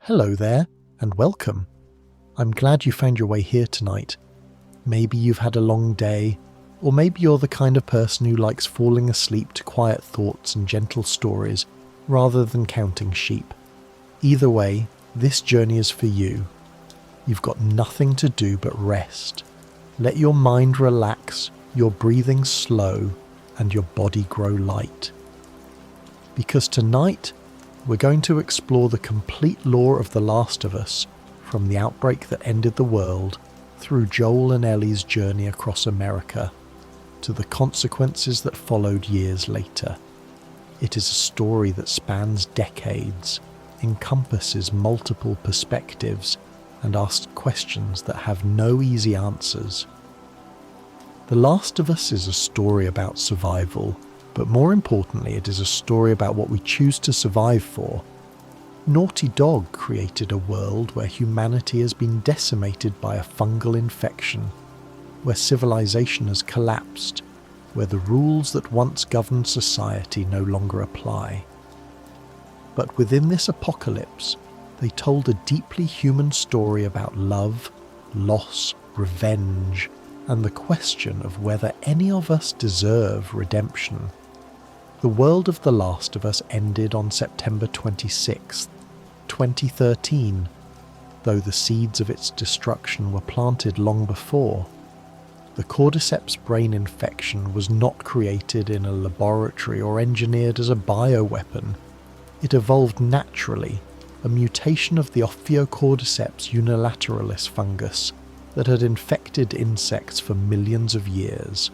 Hello there, and welcome. I'm glad you found your way here tonight. Maybe you've had a long day, or maybe you're the kind of person who likes falling asleep to quiet thoughts and gentle stories rather than counting sheep. Either way, this journey is for you. You've got nothing to do but rest. Let your mind relax, your breathing slow, and your body grow light. Because tonight, we're going to explore the complete lore of The Last of Us, from the outbreak that ended the world, through Joel and Ellie's journey across America, to the consequences that followed years later. It is a story that spans decades, encompasses multiple perspectives, and asks questions that have no easy answers. The Last of Us is a story about survival, but more importantly, it is a story about what we choose to survive for. Naughty Dog created a world where humanity has been decimated by a fungal infection, where civilization has collapsed, where the rules that once governed society no longer apply. But within this apocalypse, they told a deeply human story about love, loss, revenge, and the question of whether any of us deserve redemption. The world of The Last of Us ended on September 26, 2013, though the seeds of its destruction were planted long before. The Cordyceps brain infection was not created in a laboratory or engineered as a bioweapon. It evolved naturally, a mutation of the Cordyceps unilateralis fungus that had infected insects for millions of years.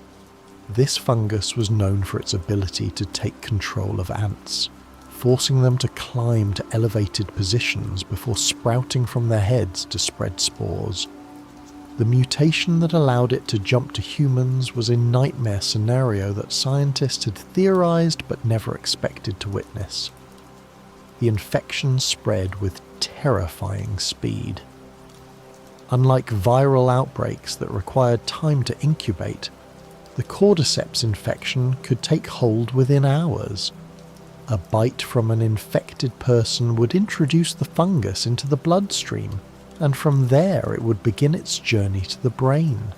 This fungus was known for its ability to take control of ants, forcing them to climb to elevated positions before sprouting from their heads to spread spores. The mutation that allowed it to jump to humans was a nightmare scenario that scientists had theorized but never expected to witness. The infection spread with terrifying speed. Unlike viral outbreaks that required time to incubate, the Cordyceps infection could take hold within hours. A bite from an infected person would introduce the fungus into the bloodstream, and from there it would begin its journey to the brain.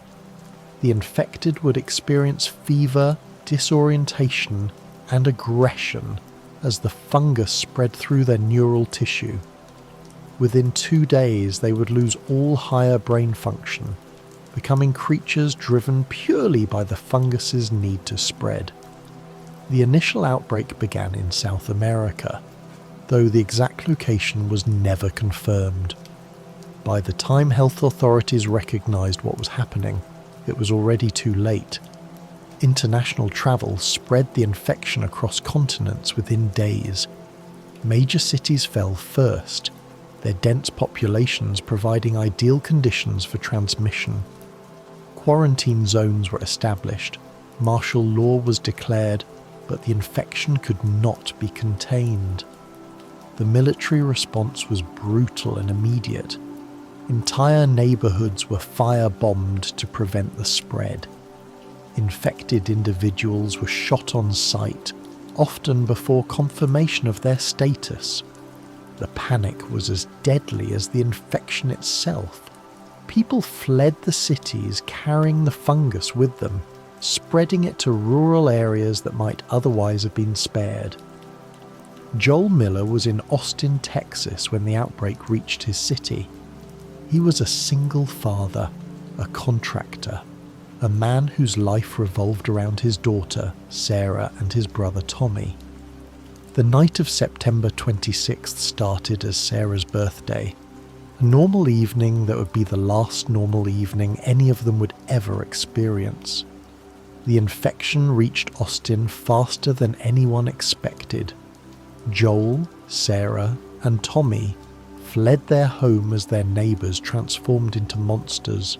The infected would experience fever, disorientation, and aggression as the fungus spread through their neural tissue. Within 2 days, they would lose all higher brain function, becoming creatures driven purely by the fungus's need to spread. The initial outbreak began in South America, though the exact location was never confirmed. By the time health authorities recognized what was happening, it was already too late. International travel spread the infection across continents within days. Major cities fell first, their dense populations providing ideal conditions for transmission. Quarantine zones were established, martial law was declared, but the infection could not be contained. The military response was brutal and immediate. Entire neighborhoods were firebombed to prevent the spread. Infected individuals were shot on sight, often before confirmation of their status. The panic was as deadly as the infection itself. People fled the cities carrying the fungus with them, spreading it to rural areas that might otherwise have been spared. Joel Miller was in Austin, Texas when the outbreak reached his city. He was a single father, a contractor, a man whose life revolved around his daughter, Sarah, and his brother Tommy. The night of September 26th started as Sarah's birthday, a normal evening that would be the last normal evening any of them would ever experience. The infection reached Austin faster than anyone expected. Joel, Sarah, and Tommy fled their home as their neighbours transformed into monsters.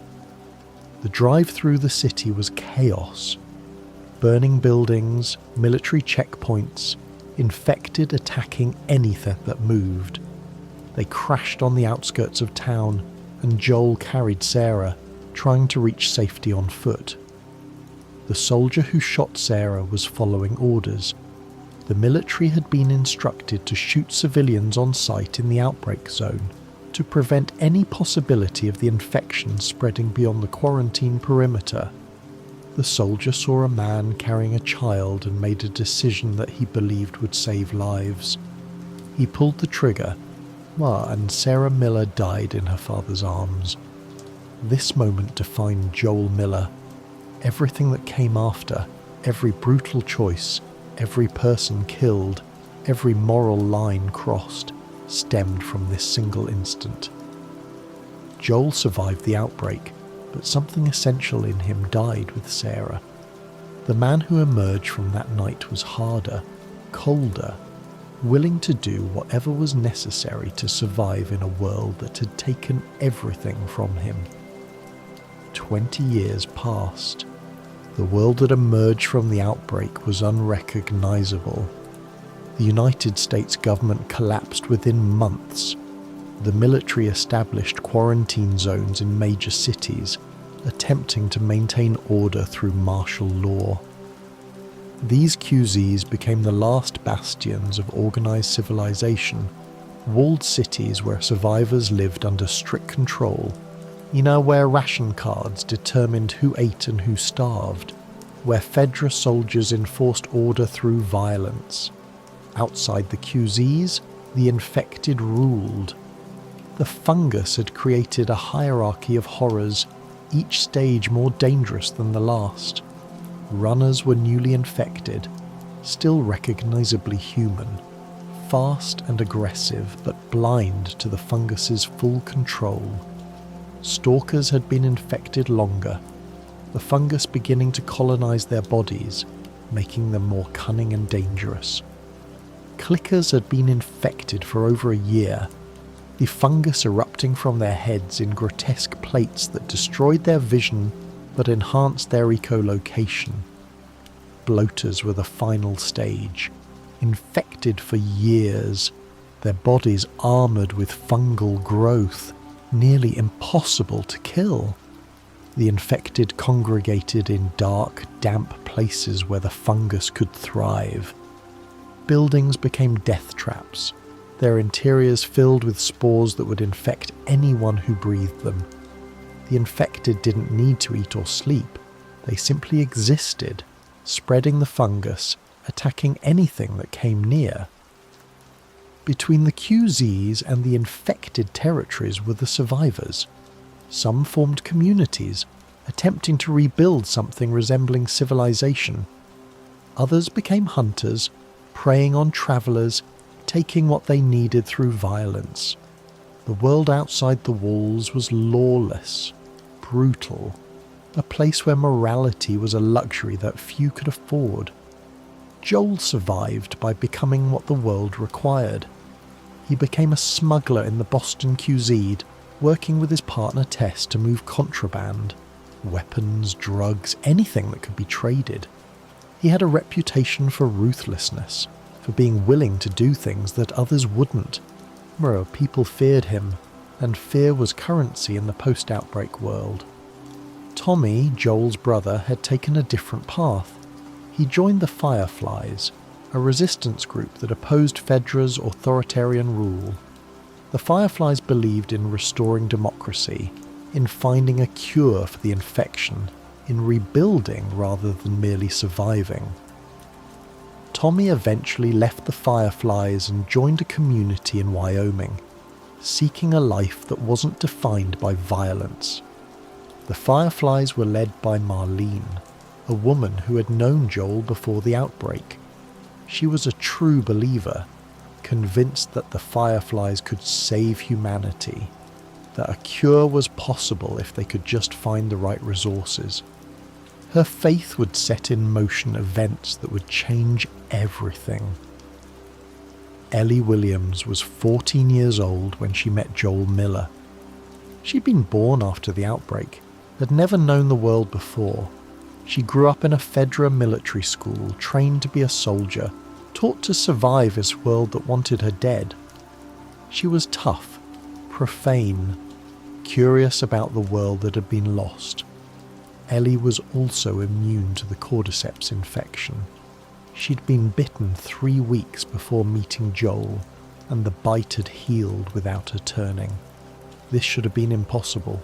The drive through the city was chaos. Burning buildings, military checkpoints, infected attacking anything that moved. They crashed on the outskirts of town, and Joel carried Sarah, trying to reach safety on foot. The soldier who shot Sarah was following orders. The military had been instructed to shoot civilians on sight in the outbreak zone to prevent any possibility of the infection spreading beyond the quarantine perimeter. The soldier saw a man carrying a child and made a decision that he believed would save lives. He pulled the trigger, and Sarah Miller died in her father's arms. This moment defined Joel Miller. Everything that came after, every brutal choice, every person killed, every moral line crossed, stemmed from this single instant. Joel survived the outbreak, but something essential in him died with Sarah. The man who emerged from that night was harder, colder, willing to do whatever was necessary to survive in a world that had taken everything from him. 20 years passed. The world that emerged from the outbreak was unrecognizable. The United States government collapsed within months. The military established quarantine zones in major cities, attempting to maintain order through martial law. These QZs became the last bastions of organized civilization, walled cities where survivors lived under strict control, where ration cards determined who ate and who starved, where Fedra soldiers enforced order through violence. Outside the QZs, the infected ruled. The fungus had created a hierarchy of horrors, each stage more dangerous than the last. Runners were newly infected, still recognizably human, fast and aggressive but blind to the fungus's full control. Stalkers had been infected longer, the fungus beginning to colonize their bodies, making them more cunning and dangerous. Clickers had been infected for over a year, the fungus erupting from their heads in grotesque plates that destroyed their vision but enhanced their echolocation. Bloaters were the final stage, infected for years, their bodies armoured with fungal growth, nearly impossible to kill. The infected congregated in dark, damp places where the fungus could thrive. Buildings became death traps, their interiors filled with spores that would infect anyone who breathed them. The infected didn't need to eat or sleep, they simply existed, spreading the fungus, attacking anything that came near. Between the QZs and the infected territories were the survivors. Some formed communities, attempting to rebuild something resembling civilization. Others became hunters, preying on travellers, taking what they needed through violence. The world outside the walls was lawless, brutal, a place where morality was a luxury that few could afford. Joel survived by becoming what the world required. He became a smuggler in the Boston QZ, working with his partner Tess to move contraband, weapons, drugs, anything that could be traded. He had a reputation for ruthlessness, for being willing to do things that others wouldn't. People feared him, and fear was currency in the post-outbreak world. Tommy, Joel's brother, had taken a different path. He joined the Fireflies, a resistance group that opposed Fedra's authoritarian rule. The Fireflies believed in restoring democracy, in finding a cure for the infection, in rebuilding rather than merely surviving. Tommy eventually left the Fireflies and joined a community in Wyoming, seeking a life that wasn't defined by violence. The Fireflies were led by Marlene, a woman who had known Joel before the outbreak. She was a true believer, convinced that the Fireflies could save humanity, that a cure was possible if they could just find the right resources. Her faith would set in motion events that would change everything. Ellie Williams was 14 years old when she met Joel Miller. She'd been born after the outbreak, had never known the world before. She grew up in a Fedra military school, trained to be a soldier, taught to survive this world that wanted her dead. She was tough, profane, curious about the world that had been lost. Ellie was also immune to the Cordyceps infection. She'd been bitten 3 weeks before meeting Joel, and the bite had healed without her turning. This should have been impossible.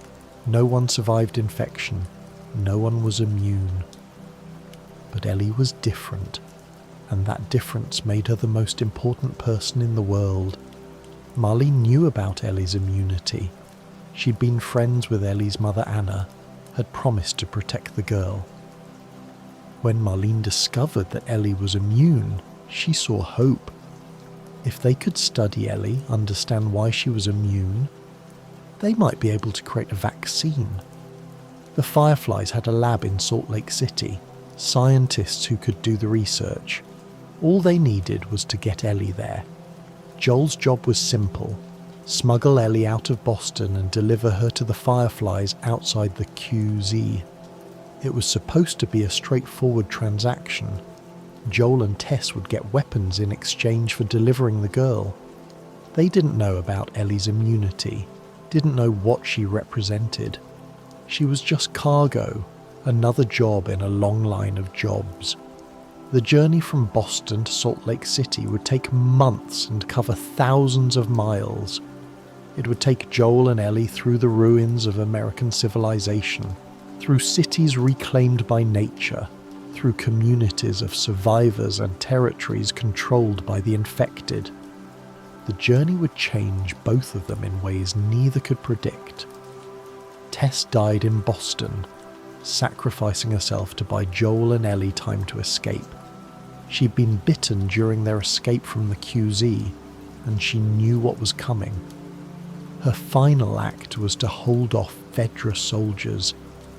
No one survived infection. No one was immune. But Ellie was different, and that difference made her the most important person in the world. Marlene knew about Ellie's immunity. She'd been friends with Ellie's mother Anna, had promised to protect the girl. When Marlene discovered that Ellie was immune, she saw hope. If they could study Ellie, understand why she was immune, they might be able to create a vaccine. The Fireflies had a lab in Salt Lake City, scientists who could do the research. All they needed was to get Ellie there. Joel's job was simple: smuggle Ellie out of Boston and deliver her to the Fireflies outside the QZ. It was supposed to be a straightforward transaction. Joel and Tess would get weapons in exchange for delivering the girl. They didn't know about Ellie's immunity, didn't know what she represented. She was just cargo, another job in a long line of jobs. The journey from Boston to Salt Lake City would take months and cover thousands of miles. It would take Joel and Ellie through the ruins of American civilization, through cities reclaimed by nature, through communities of survivors and territories controlled by the infected. The journey would change both of them in ways neither could predict. Tess died in Boston, sacrificing herself to buy Joel and Ellie time to escape. She'd been bitten during their escape from the QZ, and she knew what was coming. Her final act was to hold off Fedra soldiers,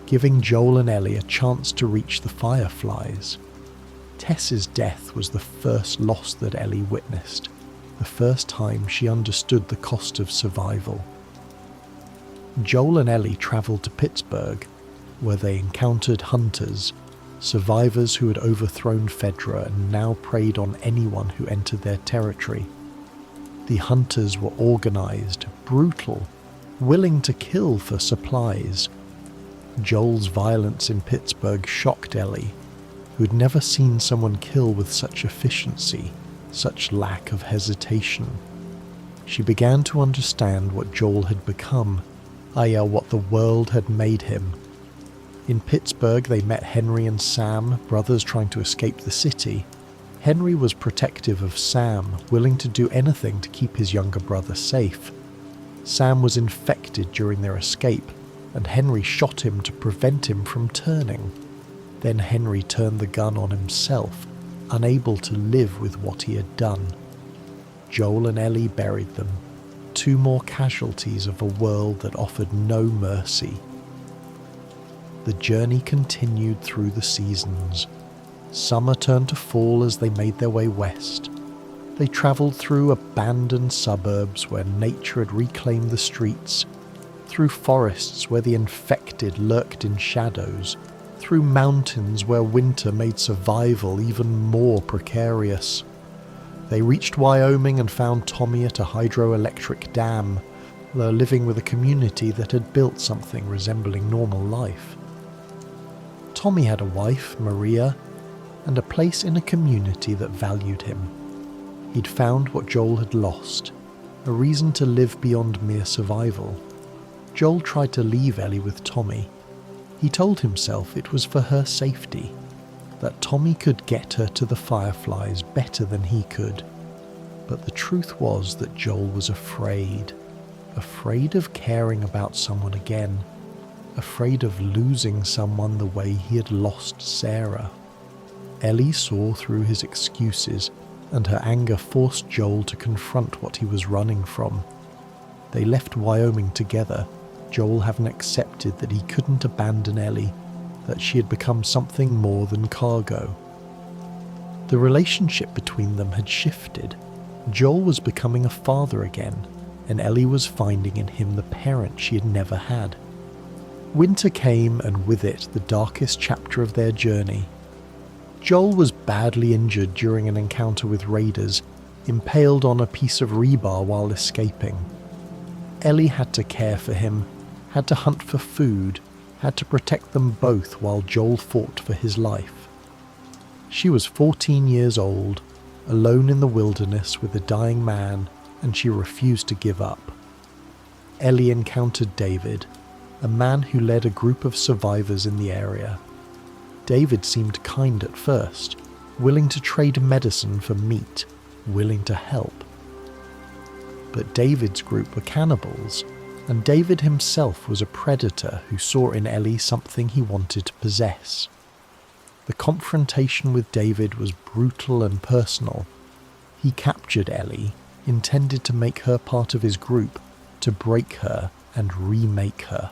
giving Joel and Ellie a chance to reach the Fireflies. Tess's death was the first loss that Ellie witnessed, the first time she understood the cost of survival. Joel and Ellie travelled to Pittsburgh, where they encountered hunters, survivors who had overthrown Fedra and now preyed on anyone who entered their territory. The hunters were organised, brutal, willing to kill for supplies. Joel's violence in Pittsburgh shocked Ellie, who had never seen someone kill with such efficiency, such lack of hesitation. She began to understand what Joel had become, i.e. what the world had made him. In Pittsburgh they met Henry and Sam, brothers trying to escape the city. Henry was protective of Sam, willing to do anything to keep his younger brother safe. Sam was infected during their escape, and Henry shot him to prevent him from turning. Then Henry turned the gun on himself, unable to live with what he had done. Joel and Ellie buried them, 2 more casualties of a world that offered no mercy. The journey continued through the seasons. Summer turned to fall as they made their way west. They travelled through abandoned suburbs where nature had reclaimed the streets, through forests where the infected lurked in shadows, through mountains where winter made survival even more precarious. They reached Wyoming and found Tommy at a hydroelectric dam, though living with a community that had built something resembling normal life. Tommy had a wife, Maria, and a place in a community that valued him. He'd found what Joel had lost, a reason to live beyond mere survival. Joel tried to leave Ellie with Tommy. He told himself it was for her safety, that Tommy could get her to the Fireflies better than he could. But the truth was that Joel was afraid of caring about someone again, afraid of losing someone the way he had lost Sarah. Ellie saw through his excuses, and her anger forced Joel to confront what he was running from. They left Wyoming together, Joel having accepted that he couldn't abandon Ellie, that she had become something more than cargo. The relationship between them had shifted. Joel was becoming a father again, and Ellie was finding in him the parent she had never had. Winter came, and with it the darkest chapter of their journey. Joel was badly injured during an encounter with raiders, impaled on a piece of rebar while escaping. Ellie had to care for him, had to hunt for food, had to protect them both while Joel fought for his life. She was 14 years old, alone in the wilderness with a dying man, and she refused to give up. Ellie encountered David, a man who led a group of survivors in the area. David seemed kind at first, willing to trade medicine for meat, willing to help. But David's group were cannibals, and David himself was a predator who saw in Ellie something he wanted to possess. The confrontation with David was brutal and personal. He captured Ellie, intended to make her part of his group, to break her and remake her.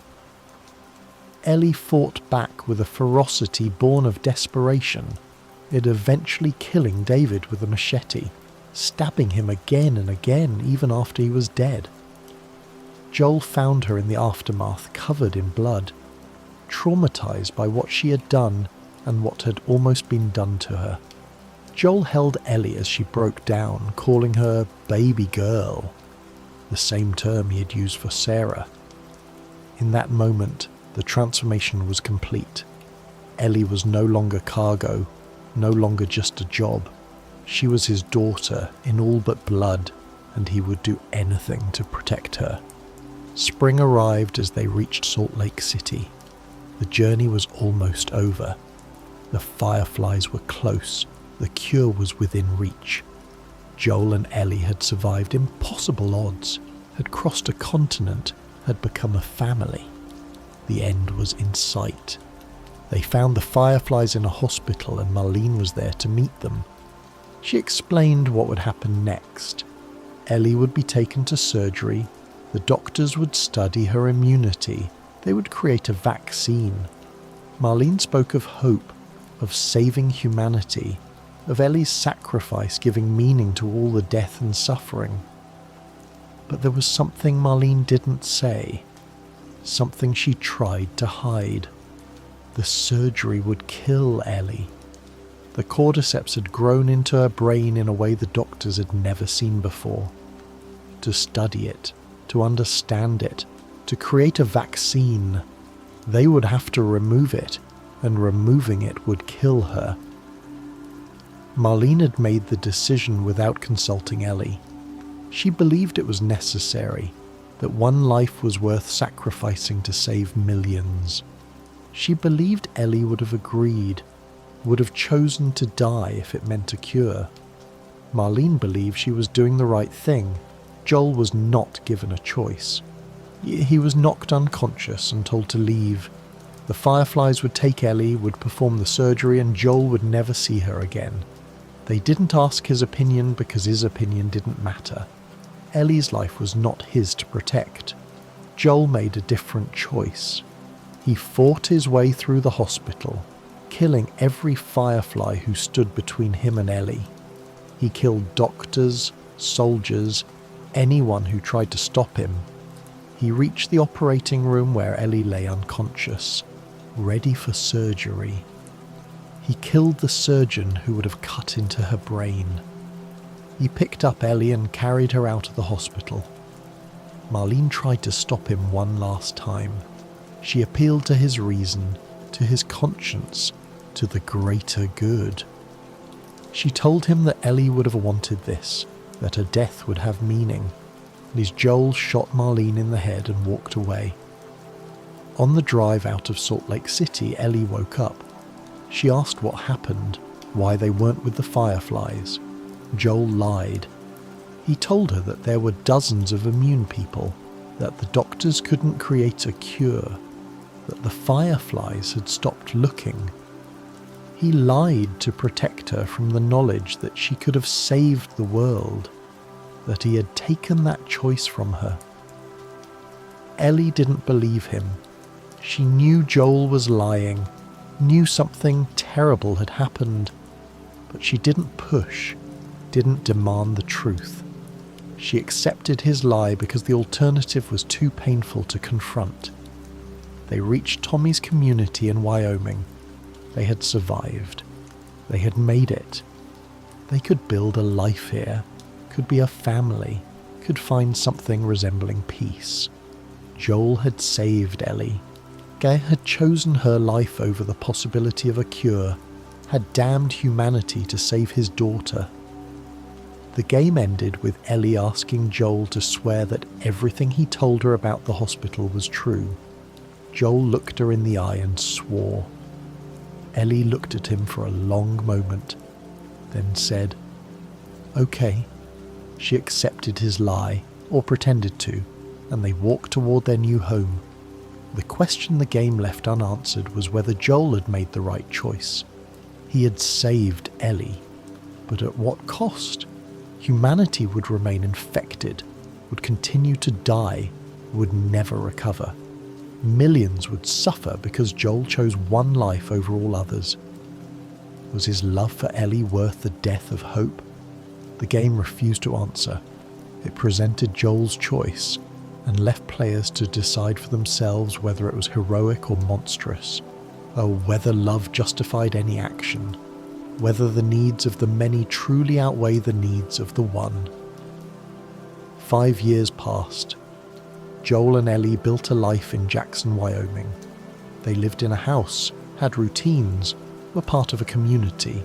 Ellie fought back with a ferocity born of desperation, it eventually killing David with a machete, stabbing him again and again even after he was dead. Joel found her in the aftermath covered in blood, traumatized by what she had done and what had almost been done to her. Joel held Ellie as she broke down, calling her baby girl, the same term he had used for Sarah. In that moment, the transformation was complete. Ellie was no longer cargo, no longer just a job. She was his daughter in all but blood, and he would do anything to protect her. Spring arrived as they reached Salt Lake City. The journey was almost over. The Fireflies were close. The cure was within reach. Joel and Ellie had survived impossible odds, had crossed a continent, had become a family. The end was in sight. They found the Fireflies in a hospital and Marlene was there to meet them. She explained what would happen next. Ellie would be taken to surgery. The doctors would study her immunity. They would create a vaccine. Marlene spoke of hope, of saving humanity, of Ellie's sacrifice giving meaning to all the death and suffering. But there was something Marlene didn't say, something she tried to hide. The surgery would kill Ellie. The Cordyceps had grown into her brain in a way the doctors had never seen before. To study it, to understand it, to create a vaccine, they would have to remove it, and removing it would kill her. Marlene had made the decision without consulting Ellie. She believed it was necessary, that one life was worth sacrificing to save millions. She believed Ellie would have agreed, would have chosen to die if it meant a cure. Marlene believed she was doing the right thing. Joel was not given a choice. He was knocked unconscious and told to leave. The Fireflies would take Ellie, would perform the surgery, and Joel would never see her again. They didn't ask his opinion because his opinion didn't matter. Ellie's life was not his to protect. Joel made a different choice. He fought his way through the hospital, killing every Firefly who stood between him and Ellie. He killed doctors, soldiers, anyone who tried to stop him. He reached the operating room where Ellie lay unconscious, ready for surgery. He killed the surgeon who would have cut into her brain. He picked up Ellie and carried her out of the hospital. Marlene tried to stop him one last time. She appealed to his reason, to his conscience, to the greater good. She told him that Ellie would have wanted this, that her death would have meaning, and as Joel shot Marlene in the head and walked away. On the drive out of Salt Lake City, Ellie woke up. She asked what happened, why they weren't with the Fireflies. Joel lied. He told her that there were dozens of immune people, that the doctors couldn't create a cure, that the Fireflies had stopped looking. He lied to protect her from the knowledge that she could have saved the world, that he had taken that choice from her. Ellie didn't believe him. She knew Joel was lying, knew something terrible had happened, but she didn't push, didn't demand the truth. She accepted his lie because the alternative was too painful to confront. They reached Tommy's community in Wyoming. They had survived. They had made it. They could build a life here, could be a family, could find something resembling peace. Joel had saved Ellie. Gaia had chosen her life over the possibility of a cure. had damned humanity to save his daughter. The game ended with Ellie asking Joel to swear that everything he told her about the hospital was true. Joel looked her in the eye and swore. Ellie looked at him for a long moment, then said, "Okay." She accepted his lie, or pretended to, and they walked toward their new home. The question the game left unanswered was whether Joel had made the right choice. He had saved Ellie, but at what cost? Humanity would remain infected, would continue to die, would never recover. Millions would suffer because Joel chose one life over all others. Was his love for Ellie worth the death of hope? The game refused to answer. It presented Joel's choice and left players to decide for themselves whether it was heroic or monstrous. Oh, whether love justified any action. Whether the needs of the many truly outweigh the needs of the one. 5 years passed. Joel and Ellie built a life in Jackson, Wyoming. They lived in a house, had routines, were part of a community.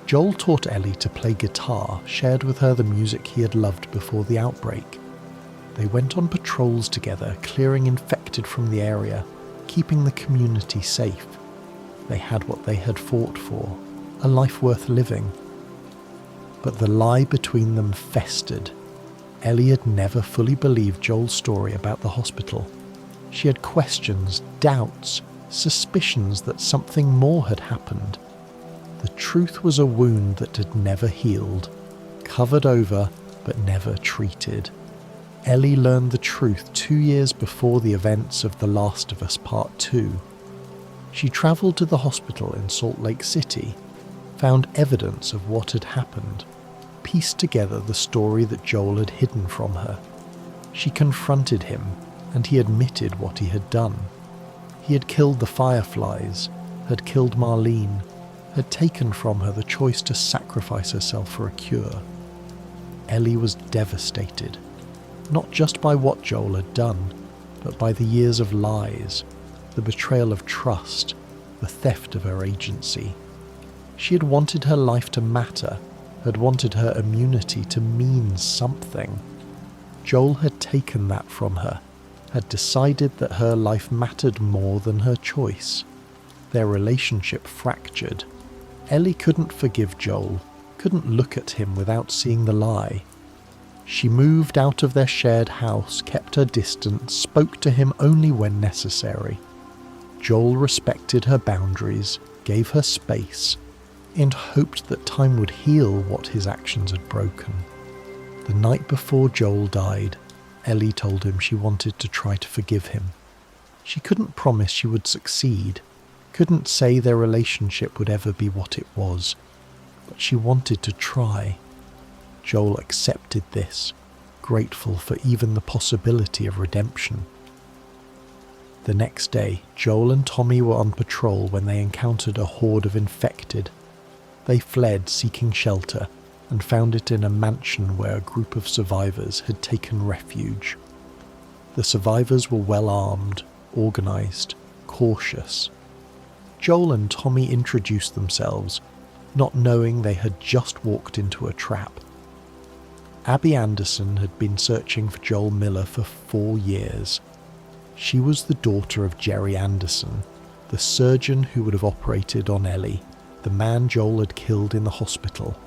Joel taught Ellie to play guitar, shared with her the music he had loved before the outbreak. They went on patrols together, clearing infected from the area, keeping the community safe. They had what they had fought for, a life worth living. But the lie between them festered. Ellie had never fully believed Joel's story about the hospital. She had questions, doubts, suspicions that something more had happened. The truth was a wound that had never healed, covered over but never treated. Ellie learned the truth 2 years before the events of The Last of Us Part 2. She travelled to the hospital in Salt Lake City, found evidence of what had happened, pieced together the story that Joel had hidden from her. She confronted him, and he admitted what he had done. He had killed the Fireflies, had killed Marlene, had taken from her the choice to sacrifice herself for a cure. Ellie was devastated, not just by what Joel had done, but by the years of lies, the betrayal of trust, the theft of her agency. She had wanted her life to matter, had wanted her immunity to mean something. Joel had taken that from her, had decided that her life mattered more than her choice. Their relationship fractured. Ellie couldn't forgive Joel, couldn't look at him without seeing the lie. She moved out of their shared house, kept her distance, spoke to him only when necessary. Joel respected her boundaries, gave her space, and hoped that time would heal what his actions had broken. The night before Joel died, Ellie told him she wanted to try to forgive him. She couldn't promise she would succeed, couldn't say their relationship would ever be what it was, but she wanted to try. Joel accepted this, grateful for even the possibility of redemption. The next day, Joel and Tommy were on patrol when they encountered a horde of infected. They fled, seeking shelter, and found it in a mansion where a group of survivors had taken refuge. The survivors were well armed, organised, cautious. Joel and Tommy introduced themselves, not knowing they had just walked into a trap. Abby Anderson had been searching for Joel Miller for 4 years. She was the daughter of Jerry Anderson, the surgeon who would have operated on Ellie, the man Joel had killed in the hospital.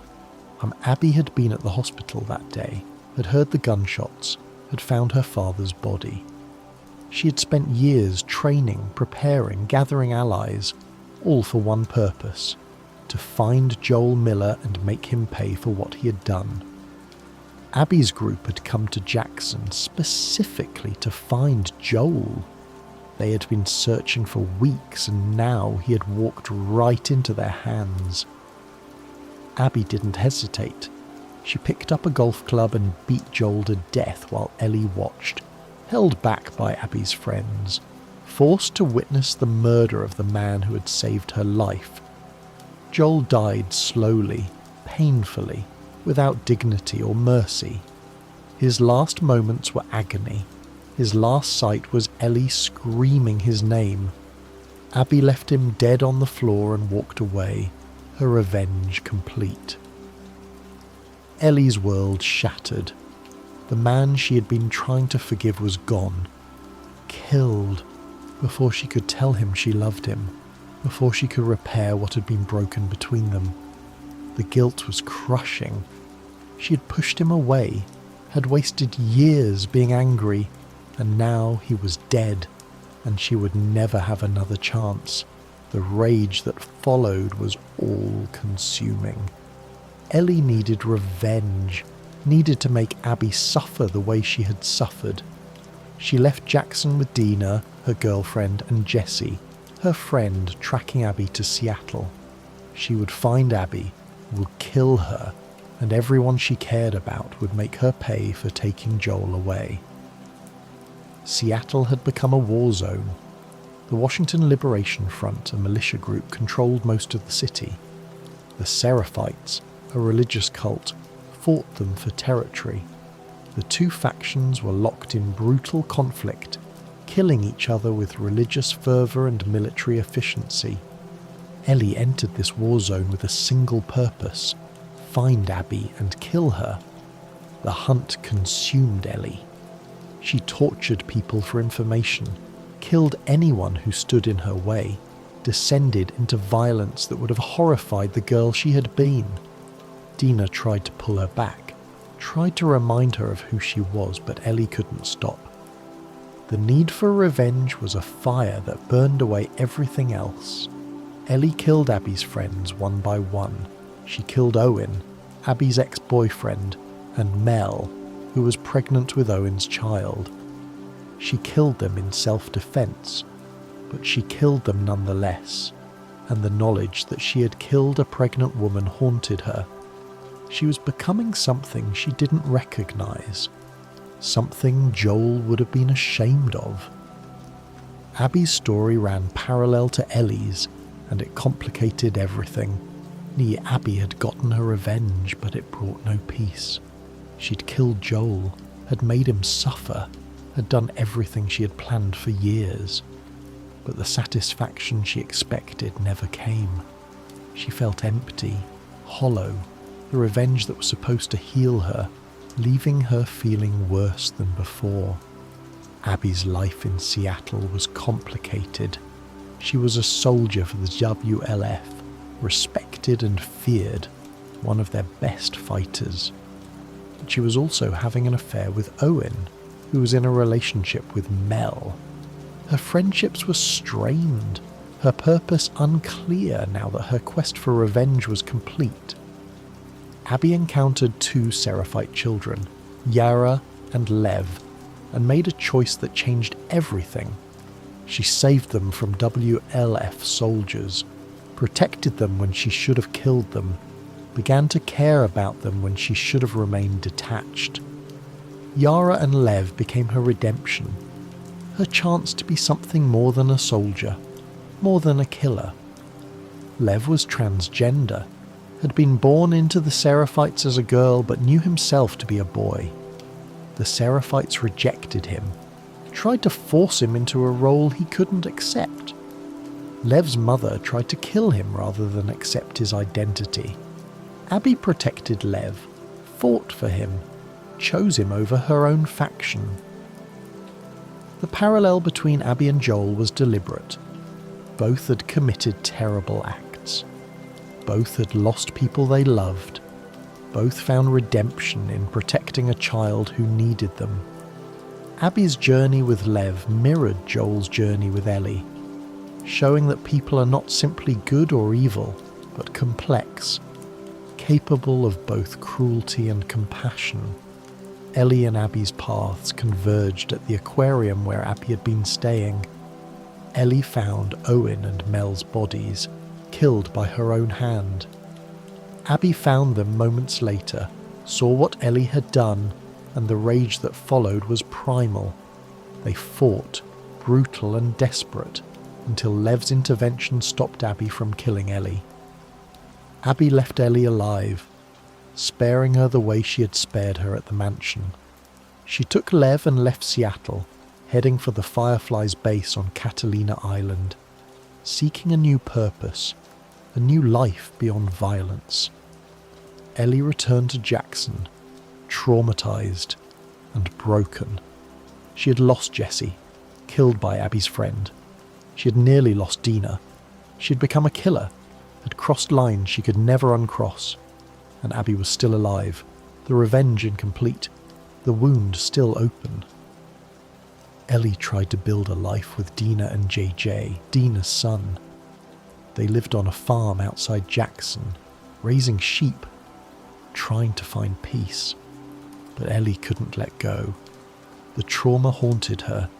Abby had been at the hospital that day, had heard the gunshots, had found her father's body. She had spent years training, preparing, gathering allies, all for one purpose: to find Joel Miller and make him pay for what he had done. Abby's group had come to Jackson specifically to find Joel. They had been searching for weeks, and now he had walked right into their hands. Abby didn't hesitate. She picked up a golf club and beat Joel to death while Ellie watched, held back by Abby's friends, forced to witness the murder of the man who had saved her life. Joel died slowly, painfully, without dignity or mercy. His last moments were agony. His last sight was Ellie screaming his name. Abby left him dead on the floor and walked away, her revenge complete. Ellie's world shattered. The man she had been trying to forgive was gone, killed, before she could tell him she loved him, before she could repair what had been broken between them. The guilt was crushing. She had pushed him away, had wasted years being angry, and now he was dead, and she would never have another chance. The rage that followed was all-consuming. Ellie needed revenge, needed to make Abby suffer the way she had suffered. She left Jackson with Dina, her girlfriend, and Jessie, her friend, tracking Abby to Seattle. She would find Abby, would kill her, and everyone she cared about would make her pay for taking Joel away. Seattle had become a war zone. The Washington Liberation Front, a militia group, controlled most of the city. The Seraphites, a religious cult, fought them for territory. The two factions were locked in brutal conflict, killing each other with religious fervour and military efficiency. Ellie entered this war zone with a single purpose: find Abby and kill her. The hunt consumed Ellie. She tortured people for information, killed anyone who stood in her way, descended into violence that would have horrified the girl she had been. Dina tried to pull her back, tried to remind her of who she was, but Ellie couldn't stop. The need for revenge was a fire that burned away everything else. Ellie killed Abby's friends one by one. She killed Owen, Abby's ex-boyfriend, and Mel, who was pregnant with Owen's child. She killed them in self-defense, but she killed them nonetheless, and the knowledge that she had killed a pregnant woman haunted her. She was becoming something she didn't recognize, something Joel would have been ashamed of. Abby's story ran parallel to Ellie's, and it complicated everything. Abby had gotten her revenge, but it brought no peace. She'd killed Joel, had made him suffer, had done everything she had planned for years. But the satisfaction she expected never came. She felt empty, hollow, the revenge that was supposed to heal her, leaving her feeling worse than before. Abby's life in Seattle was complicated. She was a soldier for the WLF, respected and feared, one of their best fighters. But she was also having an affair with Owen, who was in a relationship with Mel. Her friendships were strained, her purpose unclear now that her quest for revenge was complete. Abby encountered two Seraphite children, Yara and Lev, and made a choice that changed everything. She saved them from WLF soldiers, protected them when she should have killed them, began to care about them when she should have remained detached. Yara and Lev became her redemption, her chance to be something more than a soldier, more than a killer. Lev was transgender, had been born into the Seraphites as a girl but knew himself to be a boy. The Seraphites rejected him, tried to force him into a role he couldn't accept. Lev's mother tried to kill him rather than accept his identity. Abby protected Lev, fought for him, chose him over her own faction. The parallel between Abby and Joel was deliberate. Both had committed terrible acts. Both had lost people they loved. Both found redemption in protecting a child who needed them. Abby's journey with Lev mirrored Joel's journey with Ellie, showing that people are not simply good or evil, but complex, capable of both cruelty and compassion. Ellie and Abby's paths converged at the aquarium where Abby had been staying. Ellie found Owen and Mel's bodies, killed by her own hand. Abby found them moments later, saw what Ellie had done, and the rage that followed was primal. They fought, brutal and desperate, until Lev's intervention stopped Abby from killing Ellie. Abby left Ellie alive, sparing her the way she had spared her at the mansion. She took Lev and left Seattle, heading for the Fireflies base on Catalina Island, seeking a new purpose, a new life beyond violence. Ellie returned to Jackson, traumatized and broken. She had lost Jesse, killed by Abby's friend. She had nearly lost Dina. She had become a killer, had crossed lines she could never uncross. And Abby was still alive, the revenge incomplete, the wound still open. Ellie tried to build a life with Dina and JJ, Dina's son. They lived on a farm outside Jackson, raising sheep, trying to find peace. But Ellie couldn't let go. The trauma haunted her.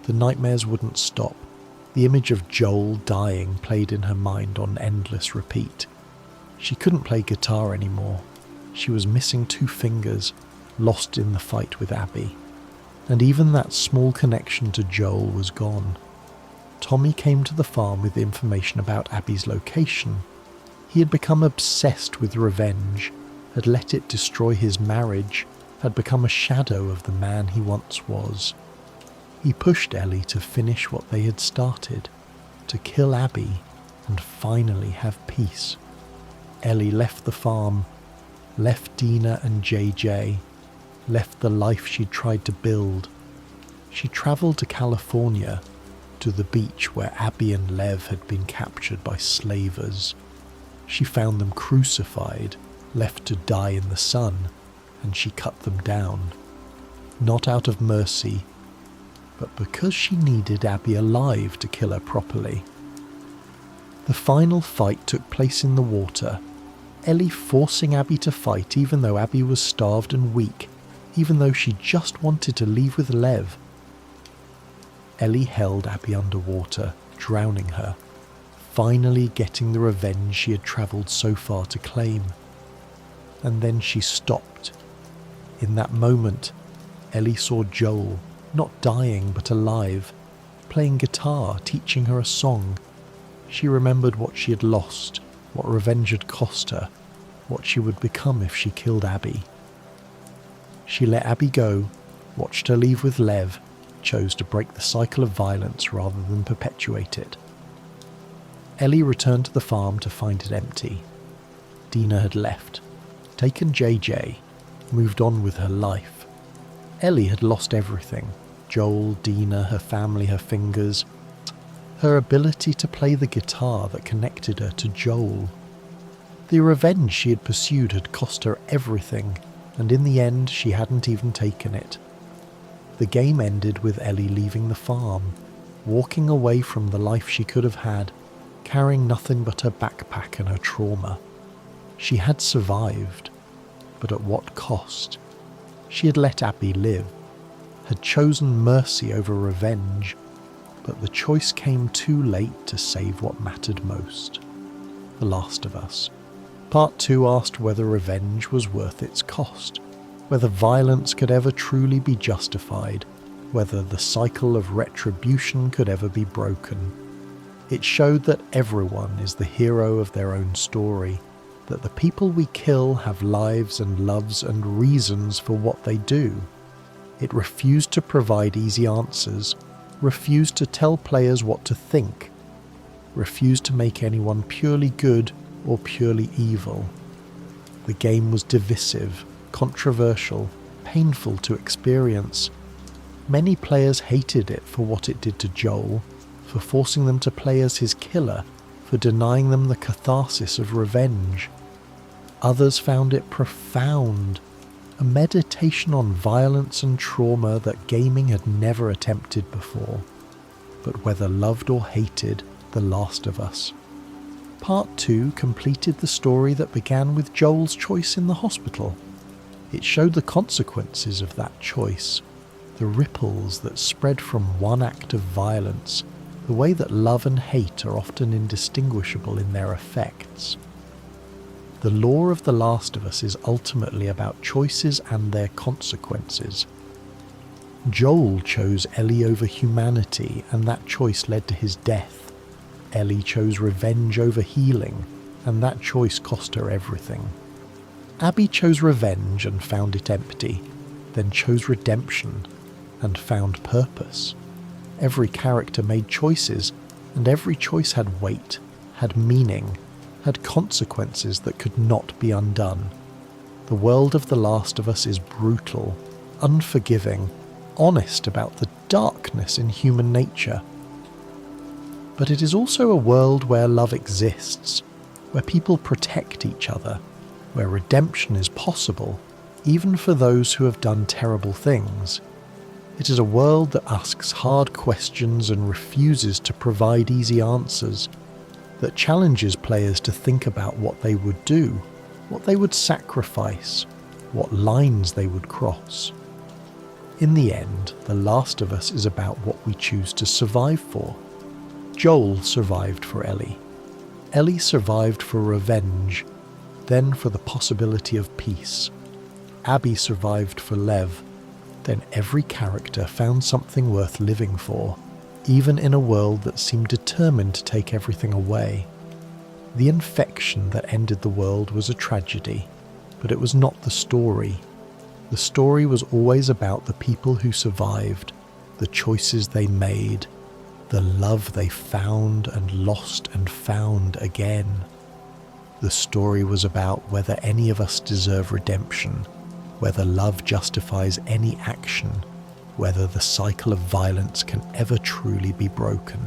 The nightmares wouldn't stop. The image of Joel dying played in her mind on endless repeat. She couldn't play guitar anymore. She was missing 2 fingers, lost in the fight with Abby. And even that small connection to Joel was gone. Tommy came to the farm with information about Abby's location. He had become obsessed with revenge, had let it destroy his marriage, had become a shadow of the man he once was. He pushed Ellie to finish what they had started, to kill Abby and finally have peace. Ellie left the farm, left Dina and JJ, left the life she'd tried to build. She travelled to California, to the beach where Abby and Lev had been captured by slavers. She found them crucified, left to die in the sun, and she cut them down. Not out of mercy, but because she needed Abby alive to kill her properly. The final fight took place in the water, Ellie forcing Abby to fight even though Abby was starved and weak, even though she just wanted to leave with Lev. Ellie held Abby underwater, drowning her, finally getting the revenge she had travelled so far to claim. And then she stopped. In that moment, Ellie saw Joel, not dying but alive, playing guitar, teaching her a song. She remembered what she had lost, what revenge had cost her, what she would become if she killed Abby. She let Abby go, watched her leave with Lev, chose to break the cycle of violence rather than perpetuate it. Ellie returned to the farm to find it empty. Dina had left, taken JJ, moved on with her life. Ellie had lost everything: Joel, Dina, her family, her fingers, her ability to play the guitar that connected her to Joel. The revenge she had pursued had cost her everything, and in the end she hadn't even taken it. The game ended with Ellie leaving the farm, walking away from the life she could have had, carrying nothing but her backpack and her trauma. She had survived, but at what cost? She had let Abby live, had chosen mercy over revenge, but the choice came too late to save what mattered most. The Last of Us. Part 2 asked whether revenge was worth its cost, whether violence could ever truly be justified, whether the cycle of retribution could ever be broken. It showed that everyone is the hero of their own story, that the people we kill have lives and loves and reasons for what they do. It refused to provide easy answers, refused to tell players what to think, refused to make anyone purely good or purely evil. The game was divisive, controversial, painful to experience. Many players hated it for what it did to Joel, for forcing them to play as his killer, for denying them the catharsis of revenge. Others found it profound, a meditation on violence and trauma that gaming had never attempted before. But whether loved or hated, The Last of Us. Part 2 completed the story that began with Joel's choice in the hospital. It showed the consequences of that choice, the ripples that spread from one act of violence, the way that love and hate are often indistinguishable in their effects. The lore of The Last of Us is ultimately about choices and their consequences. Joel chose Ellie over humanity, and that choice led to his death. Ellie chose revenge over healing, and that choice cost her everything. Abby chose revenge and found it empty, then chose redemption and found purpose. Every character made choices, and every choice had weight, had meaning, had consequences that could not be undone. The world of The Last of Us is brutal, unforgiving, honest about the darkness in human nature. But it is also a world where love exists, where people protect each other, where redemption is possible, even for those who have done terrible things. It is a world that asks hard questions and refuses to provide easy answers, that challenges players to think about what they would do, what they would sacrifice, what lines they would cross. In the end, The Last of Us is about what we choose to survive for. Joel survived for Ellie. Ellie survived for revenge, then for the possibility of peace. Abby survived for Lev. Then every character found something worth living for, even in a world that seemed determined to take everything away. The infection that ended the world was a tragedy, but it was not the story. The story was always about the people who survived, the choices they made, the love they found and lost and found again. The story was about whether any of us deserve redemption, whether love justifies any action, whether the cycle of violence can ever truly be broken.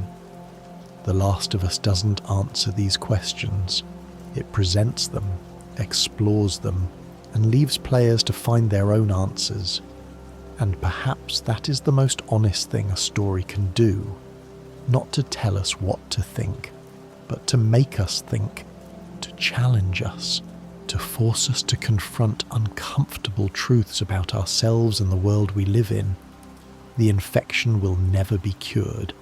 The Last of Us doesn't answer these questions. It presents them, explores them, and leaves players to find their own answers. And perhaps that is the most honest thing a story can do. Not to tell us what to think, but to make us think, to challenge us, to force us to confront uncomfortable truths about ourselves and the world we live in. The infection will never be cured.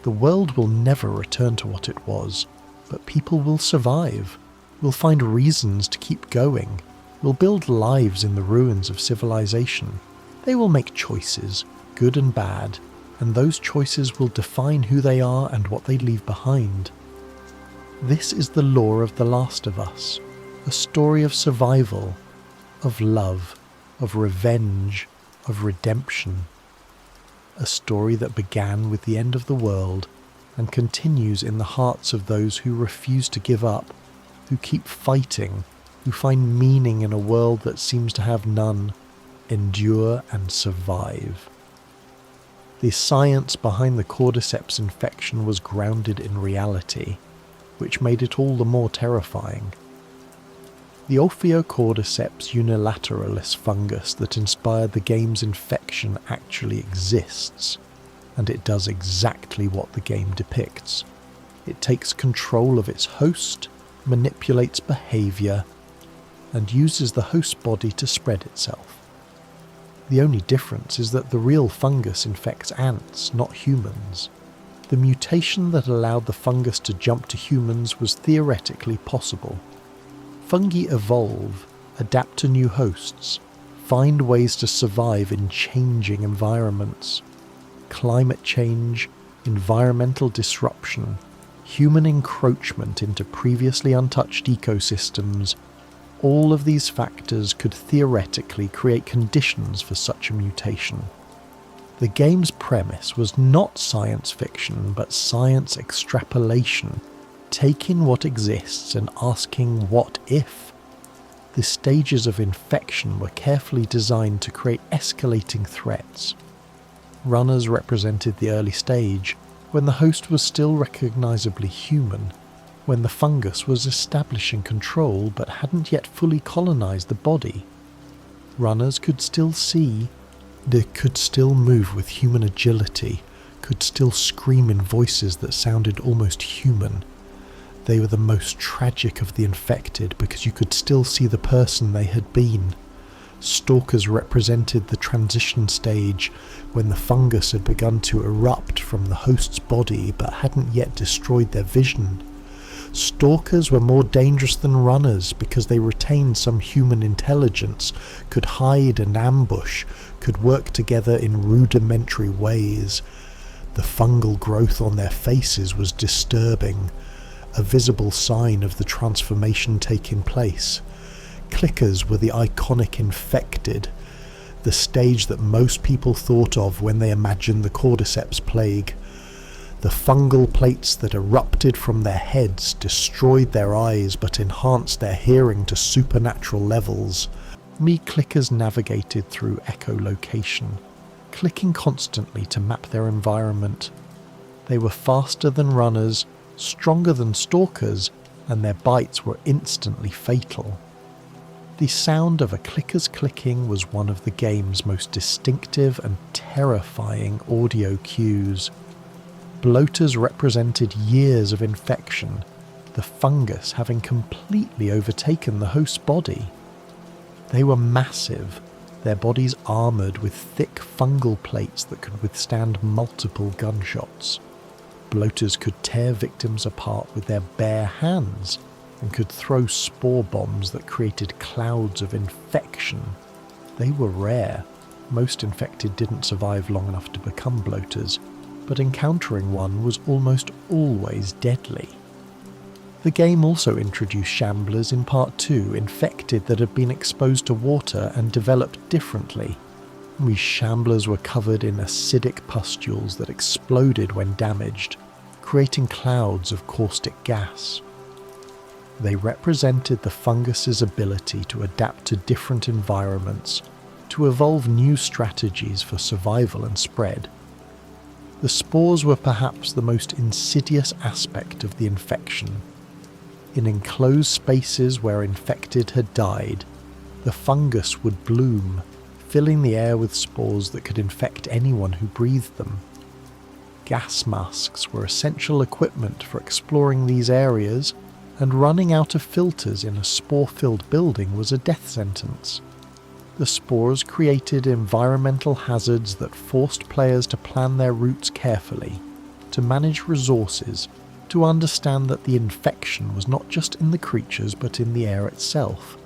The world will never return to what it was, but people will survive, will find reasons to keep going, will build lives in the ruins of civilization. They will make choices, good and bad, and those choices will define who they are and what they leave behind. This is the lore of The Last of Us, a story of survival, of love, of revenge, of redemption. A story that began with the end of the world and continues in the hearts of those who refuse to give up, who keep fighting, who find meaning in a world that seems to have none, endure and survive. The science behind the Cordyceps infection was grounded in reality, which made it all the more terrifying. The Cordyceps unilateralis fungus that inspired the game's infection actually exists, and it does exactly what the game depicts. It takes control of its host, manipulates behaviour, and uses the host body to spread itself. The only difference is that the real fungus infects ants, not humans. The mutation that allowed the fungus to jump to humans was theoretically possible. Fungi evolve, adapt to new hosts, find ways to survive in changing environments. Climate change, environmental disruption, human encroachment into previously untouched ecosystems, all of these factors could theoretically create conditions for such a mutation. The game's premise was not science fiction, but science extrapolation, taking what exists and asking what if. The stages of infection were carefully designed to create escalating threats. Runners represented the early stage, when the host was still recognisably human, when the fungus was establishing control but hadn't yet fully colonised the body. Runners could still see, they could still move with human agility, could still scream in voices that sounded almost human. They were the most tragic of the infected because you could still see the person they had been. Stalkers represented the transition stage when the fungus had begun to erupt from the host's body but hadn't yet destroyed their vision. Stalkers were more dangerous than runners because they retained some human intelligence, could hide and ambush, could work together in rudimentary ways. The fungal growth on their faces was disturbing, a visible sign of the transformation taking place. Clickers were the iconic infected, the stage that most people thought of when they imagined the Cordyceps plague. The fungal plates that erupted from their heads destroyed their eyes but enhanced their hearing to supernatural levels. Me clickers navigated through echolocation, clicking constantly to map their environment. They were faster than runners, stronger than stalkers, and their bites were instantly fatal. The sound of a clicker's clicking was one of the game's most distinctive and terrifying audio cues. Bloaters represented years of infection, the fungus having completely overtaken the host's body. They were massive, their bodies armoured with thick fungal plates that could withstand multiple gunshots. Bloaters could tear victims apart with their bare hands and could throw spore bombs that created clouds of infection. They were rare. Most infected didn't survive long enough to become bloaters, but encountering one was almost always deadly. The game also introduced shamblers in Part 2, infected that had been exposed to water and developed differently. These shamblers were covered in acidic pustules that exploded when damaged, creating clouds of caustic gas. They represented the fungus's ability to adapt to different environments, to evolve new strategies for survival and spread. The spores were perhaps the most insidious aspect of the infection. In enclosed spaces where infected had died, the fungus would bloom, filling the air with spores that could infect anyone who breathed them. Gas masks were essential equipment for exploring these areas, and running out of filters in a spore-filled building was a death sentence. The spores created environmental hazards that forced players to plan their routes carefully, to manage resources, to understand that the infection was not just in the creatures but in the air itself.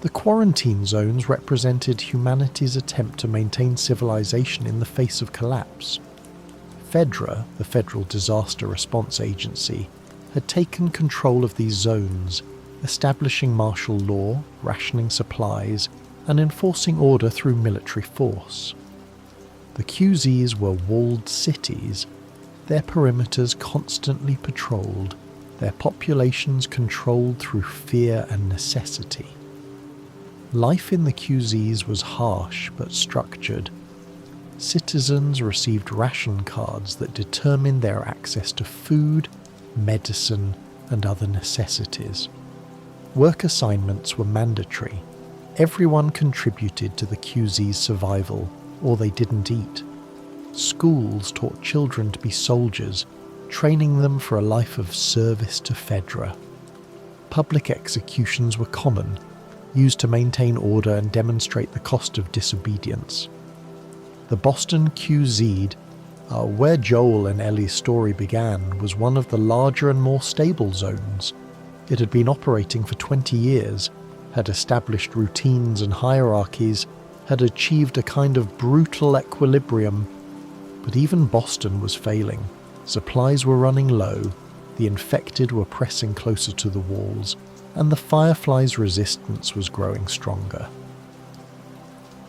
The quarantine zones represented humanity's attempt to maintain civilization in the face of collapse. FEDRA, the Federal Disaster Response Agency, had taken control of these zones, establishing martial law, rationing supplies, and enforcing order through military force. The QZs were walled cities, their perimeters constantly patrolled, their populations controlled through fear and necessity. Life in the QZs was harsh but structured. Citizens received ration cards that determined their access to food, medicine, and other necessities. Work assignments were mandatory. Everyone contributed to the QZ's survival, or they didn't eat. Schools taught children to be soldiers, training them for a life of service to FEDRA. Public executions were common, used to maintain order and demonstrate the cost of disobedience. The Boston QZ, where Joel and Ellie's story began, was one of the larger and more stable zones. It had been operating for 20 years, had established routines and hierarchies, had achieved a kind of brutal equilibrium. But even Boston was failing. Supplies were running low, the infected were pressing closer to the walls, and the Fireflies' resistance was growing stronger.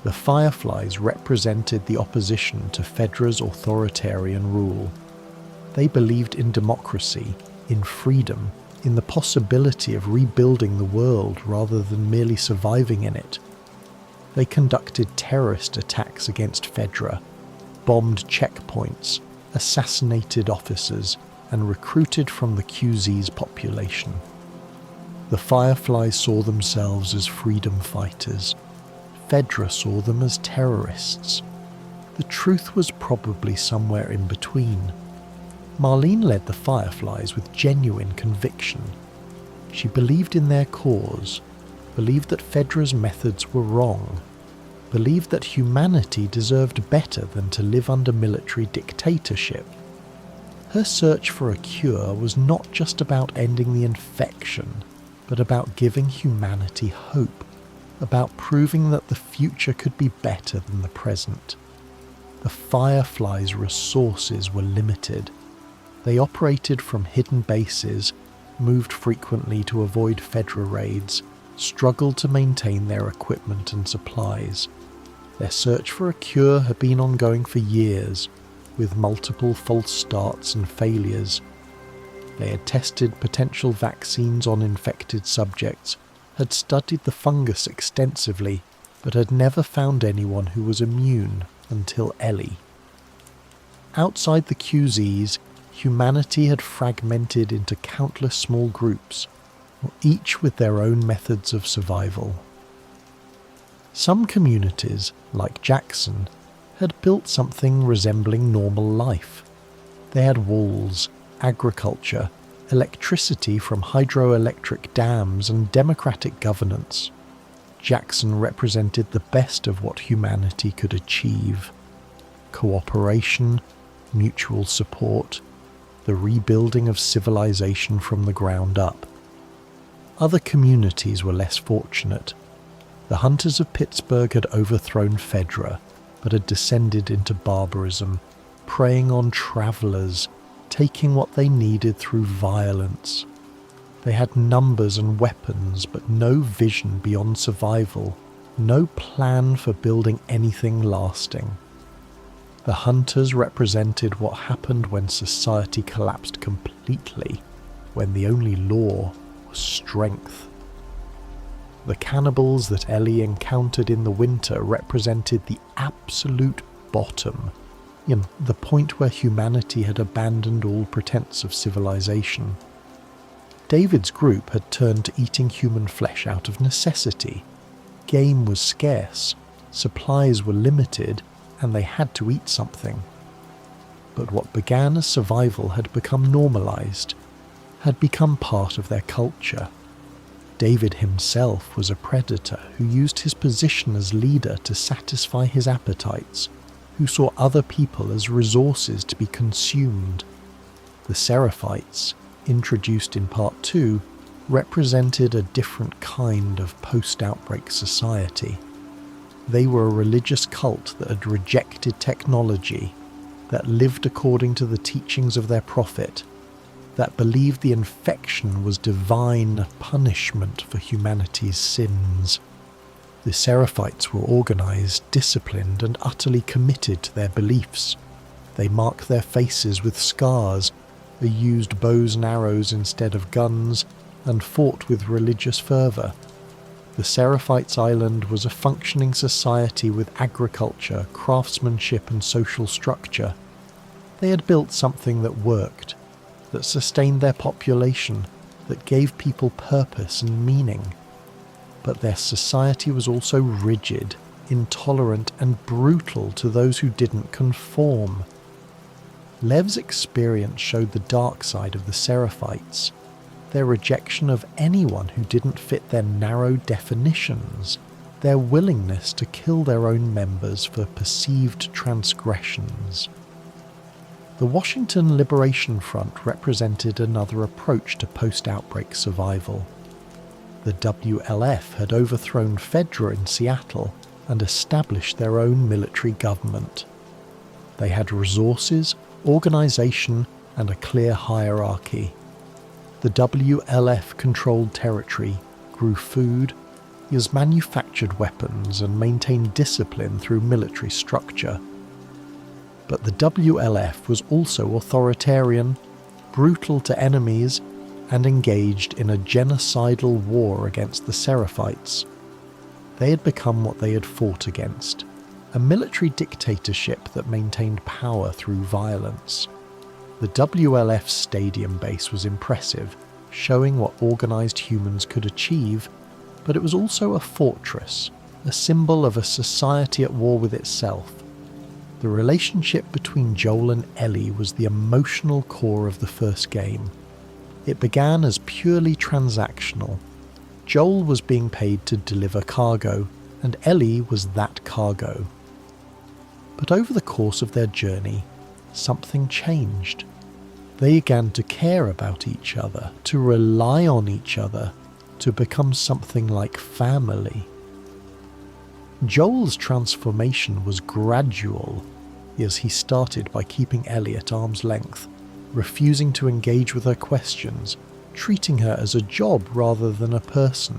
The Fireflies represented the opposition to FEDRA's authoritarian rule. They believed in democracy, in freedom, in the possibility of rebuilding the world rather than merely surviving in it. They conducted terrorist attacks against FEDRA, bombed checkpoints, assassinated officers, and recruited from the QZ's population. The Fireflies saw themselves as freedom fighters. FEDRA saw them as terrorists. The truth was probably somewhere in between. Marlene led the Fireflies with genuine conviction. She believed in their cause, believed that FEDRA's methods were wrong, believed that humanity deserved better than to live under military dictatorship. Her search for a cure was not just about ending the infection, but about giving humanity hope, about proving that the future could be better than the present. The Fireflies' resources were limited. They operated from hidden bases, moved frequently to avoid FEDRA raids, struggled to maintain their equipment and supplies. Their search for a cure had been ongoing for years. with multiple false starts and failures. They had tested potential vaccines on infected subjects, had studied the fungus extensively, but had never found anyone who was immune until Ellie. Outside the QZs, humanity had fragmented into countless small groups, each with their own methods of survival. Some communities, like Jackson, had built something resembling normal life. They had walls, agriculture, electricity from hydroelectric dams, and democratic governance. Jackson represented the best of what humanity could achieve: cooperation, mutual support, the rebuilding of civilization from the ground up. Other communities were less fortunate. The hunters of Pittsburgh had overthrown Fedra, but had descended into barbarism, preying on travellers, taking what they needed through violence. They had numbers and weapons, but no vision beyond survival, no plan for building anything lasting. The hunters represented what happened when society collapsed completely, when the only law was strength. The cannibals that Ellie encountered in the winter represented the absolute bottom, the point where humanity had abandoned all pretense of civilization. David's group had turned to eating human flesh out of necessity. Game was scarce, supplies were limited, and they had to eat something. But what began as survival had become normalized, had become part of their culture. David himself was a predator who used his position as leader to satisfy his appetites, who saw other people as resources to be consumed. The Seraphites, introduced in Part 2, represented a different kind of post-outbreak society. They were a religious cult that had rejected technology, that lived according to the teachings of their prophet, that believed the infection was divine punishment for humanity's sins. The Seraphites were organized, disciplined, and utterly committed to their beliefs. They marked their faces with scars, they used bows and arrows instead of guns, and fought with religious fervor. The Seraphites' island was a functioning society with agriculture, craftsmanship, and social structure. They had built something that worked, that sustained their population, that gave people purpose and meaning. But their society was also rigid, intolerant, and brutal to those who didn't conform. Lev's experience showed the dark side of the Seraphites, their rejection of anyone who didn't fit their narrow definitions, their willingness to kill their own members for perceived transgressions. The Washington Liberation Front represented another approach to post-outbreak survival. The WLF had overthrown Fedra in Seattle and established their own military government. They had resources, organization, and a clear hierarchy. The WLF controlled territory, grew food, manufactured weapons, and maintained discipline through military structure. But the WLF was also authoritarian, brutal to enemies, and engaged in a genocidal war against the Seraphites. They had become what they had fought against, a military dictatorship that maintained power through violence. The WLF stadium base was impressive, showing what organised humans could achieve, but it was also a fortress, a symbol of a society at war with itself. The relationship between Joel and Ellie was the emotional core of the first game. It began as purely transactional. Joel was being paid to deliver cargo, and Ellie was that cargo. But over the course of their journey, something changed. They began to care about each other, to rely on each other, to become something like family. Joel's transformation was gradual, as he started by keeping Ellie at arm's length, refusing to engage with her questions, treating her as a job rather than a person.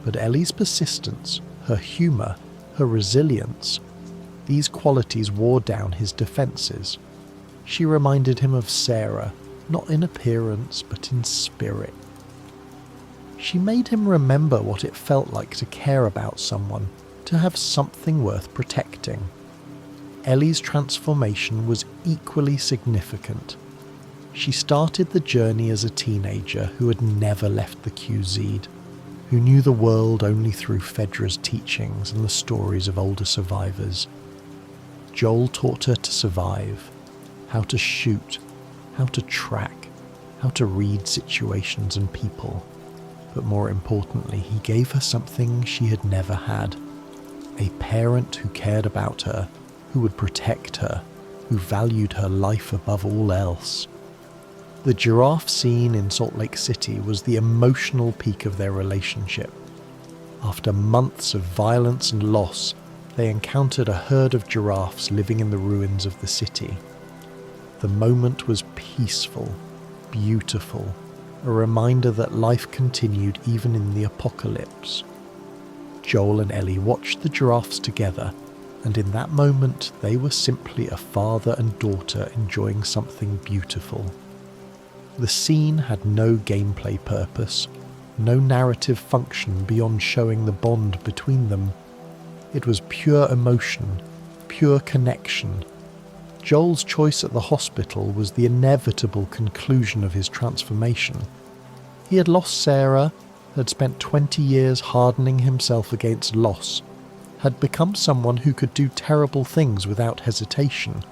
But Ellie's persistence, her humour, her resilience, These qualities wore down his defences. She reminded him of Sarah, not in appearance but in spirit. She made him remember what it felt like to care about someone, to have something worth protecting. Ellie's transformation was equally significant. She started the journey as a teenager who had never left the QZ, who knew the world only through Fedra's teachings and the stories of older survivors. Joel taught her to survive, how to shoot, how to track, how to read situations and people. But more importantly, he gave her something she had never had. A parent who cared about her, who would protect her, who valued her life above all else. The giraffe scene in Salt Lake City was the emotional peak of their relationship. After months of violence and loss, they encountered a herd of giraffes living in the ruins of the city. The moment was peaceful, beautiful, a reminder that life continued even in the apocalypse. Joel and Ellie watched the giraffes together, and in that moment they were simply a father and daughter enjoying something beautiful. The scene had no gameplay purpose, no narrative function beyond showing the bond between them. It was pure emotion, pure connection. Joel's choice at the hospital was the inevitable conclusion of his transformation. He had lost Sarah, had spent 20 years hardening himself against loss, had become someone who could do terrible things without hesitation.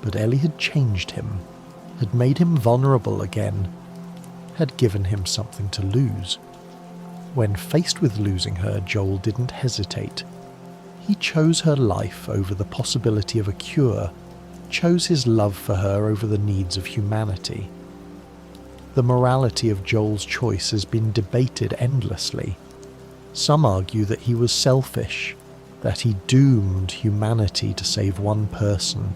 But Ellie had changed him, had made him vulnerable again, had given him something to lose. When faced with losing her, Joel didn't hesitate. He chose her life over the possibility of a cure, chose his love for her over the needs of humanity. The morality of Joel's choice has been debated endlessly. Some argue that he was selfish, that he doomed humanity to save one person,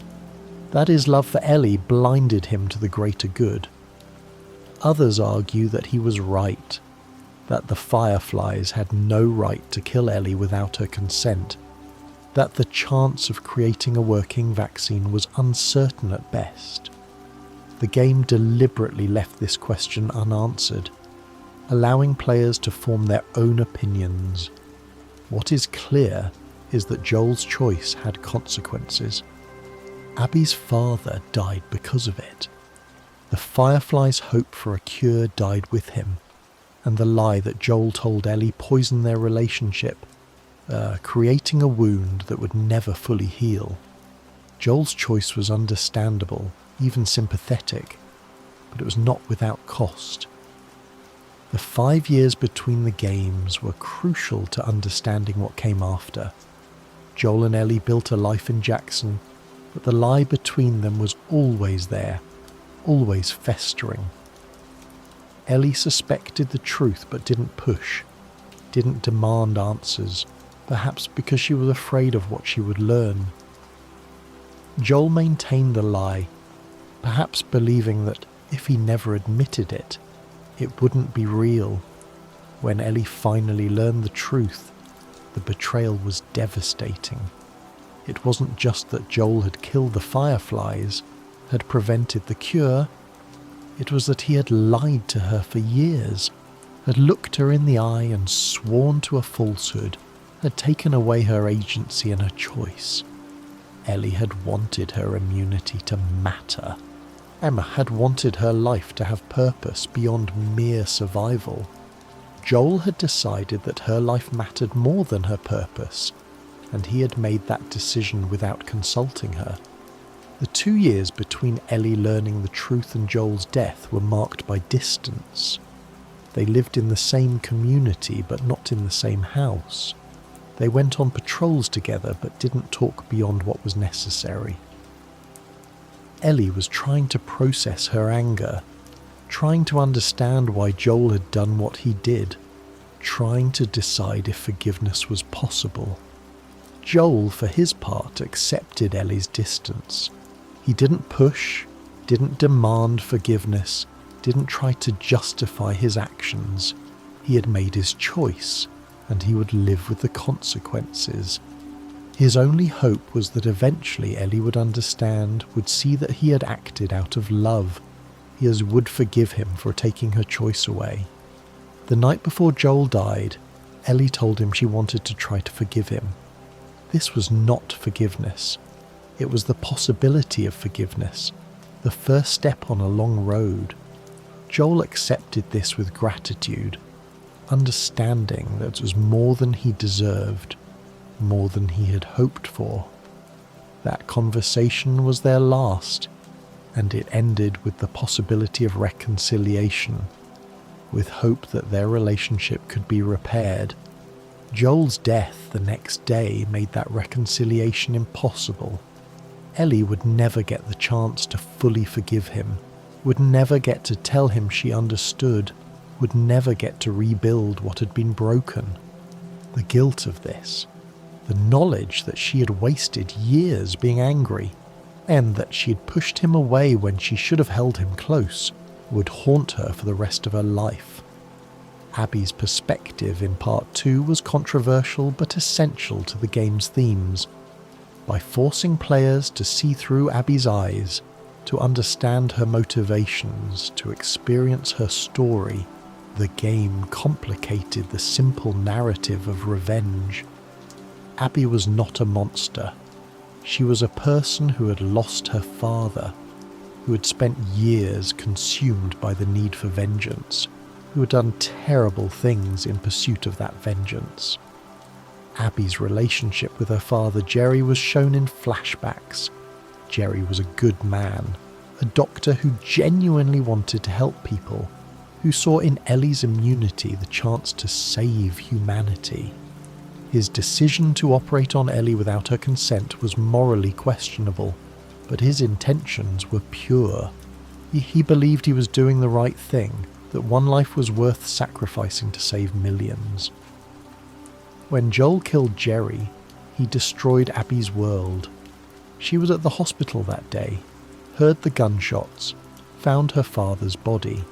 that his love for Ellie blinded him to the greater good. Others argue that he was right, that the Fireflies had no right to kill Ellie without her consent, that the chance of creating a working vaccine was uncertain at best. The game deliberately left this question unanswered, allowing players to form their own opinions. What is clear is that Joel's choice had consequences. Abby's father died because of it. The Fireflies' hope for a cure died with him, and the lie that Joel told Ellie poisoned their relationship, creating a wound that would never fully heal. Joel's choice was understandable, even sympathetic, but it was not without cost. The 5 years between the games were crucial to understanding what came after. Joel and Ellie built a life in Jackson, but the lie between them was always there, always festering. Ellie suspected the truth but didn't push, didn't demand answers, perhaps because she was afraid of what she would learn. Joel maintained the lie, perhaps believing that if he never admitted it, it wouldn't be real. When Ellie finally learned the truth, the betrayal was devastating. It wasn't just that Joel had killed the Fireflies, had prevented the cure. It was that he had lied to her for years, had looked her in the eye and sworn to a falsehood, had taken away her agency and her choice. Ellie had wanted her immunity to matter. Emma had wanted her life to have purpose beyond mere survival. Joel had decided that her life mattered more than her purpose, and he had made that decision without consulting her. The 2 years between Ellie learning the truth and Joel's death were marked by distance. They lived in the same community but not in the same house. They went on patrols together but didn't talk beyond what was necessary. Ellie was trying to process her anger, trying to understand why Joel had done what he did, trying to decide if forgiveness was possible. Joel, for his part, accepted Ellie's distance. He didn't push, didn't demand forgiveness, didn't try to justify his actions. He had made his choice, and he would live with the consequences. His only hope was that eventually Ellie would understand, would see that he had acted out of love. He would forgive him for taking her choice away. The night before Joel died, Ellie told him she wanted to try to forgive him. This was not forgiveness. It was the possibility of forgiveness, the first step on a long road. Joel accepted this with gratitude, understanding that it was more than he deserved, more than he had hoped for. That conversation was their last, and it ended with the possibility of reconciliation, with hope that their relationship could be repaired. Joel's death the next day made that reconciliation impossible. Ellie would never get the chance to fully forgive him, would never get to tell him she understood, would never get to rebuild what had been broken. The guilt of this, the knowledge that she had wasted years being angry, and that she had pushed him away when she should have held him close, would haunt her for the rest of her life. Abby's perspective in Part 2 was controversial but essential to the game's themes. By forcing players to see through Abby's eyes, to understand her motivations, to experience her story, the game complicated the simple narrative of revenge. Abby was not a monster. She was a person who had lost her father, who had spent years consumed by the need for vengeance, who had done terrible things in pursuit of that vengeance. Abby's relationship with her father Jerry was shown in flashbacks. Jerry was a good man, a doctor who genuinely wanted to help people, who saw in Ellie's immunity the chance to save humanity. His decision to operate on Ellie without her consent was morally questionable, but his intentions were pure. He believed he was doing the right thing, that one life was worth sacrificing to save millions. When Joel killed Jerry, he destroyed Abby's world. She was at the hospital that day, heard the gunshots, found her father's body.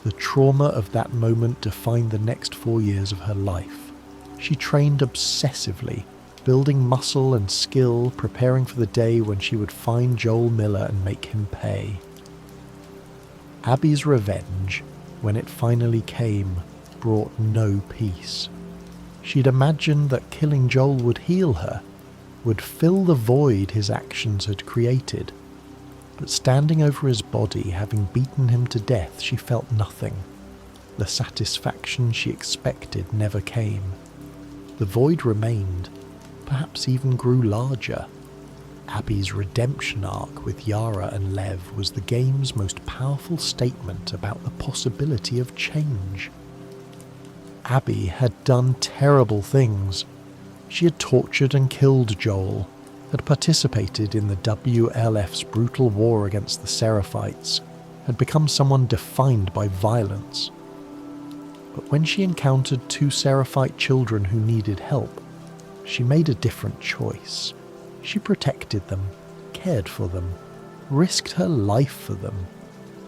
The trauma of that moment defined the next 4 years of her life. She trained obsessively, building muscle and skill, preparing for the day when she would find Joel Miller and make him pay. Abby's revenge, when it finally came, brought no peace. She'd imagined that killing Joel would heal her, would fill the void his actions had created. But standing over his body, having beaten him to death, she felt nothing. The satisfaction she expected never came. The void remained, perhaps even grew larger. Abby's redemption arc with Yara and Lev was the game's most powerful statement about the possibility of change. Abby had done terrible things. She had tortured and killed Joel, had participated in the WLF's brutal war against the Seraphites, had become someone defined by violence. But when she encountered 2 Seraphite children who needed help, she made a different choice. She protected them, cared for them, risked her life for them.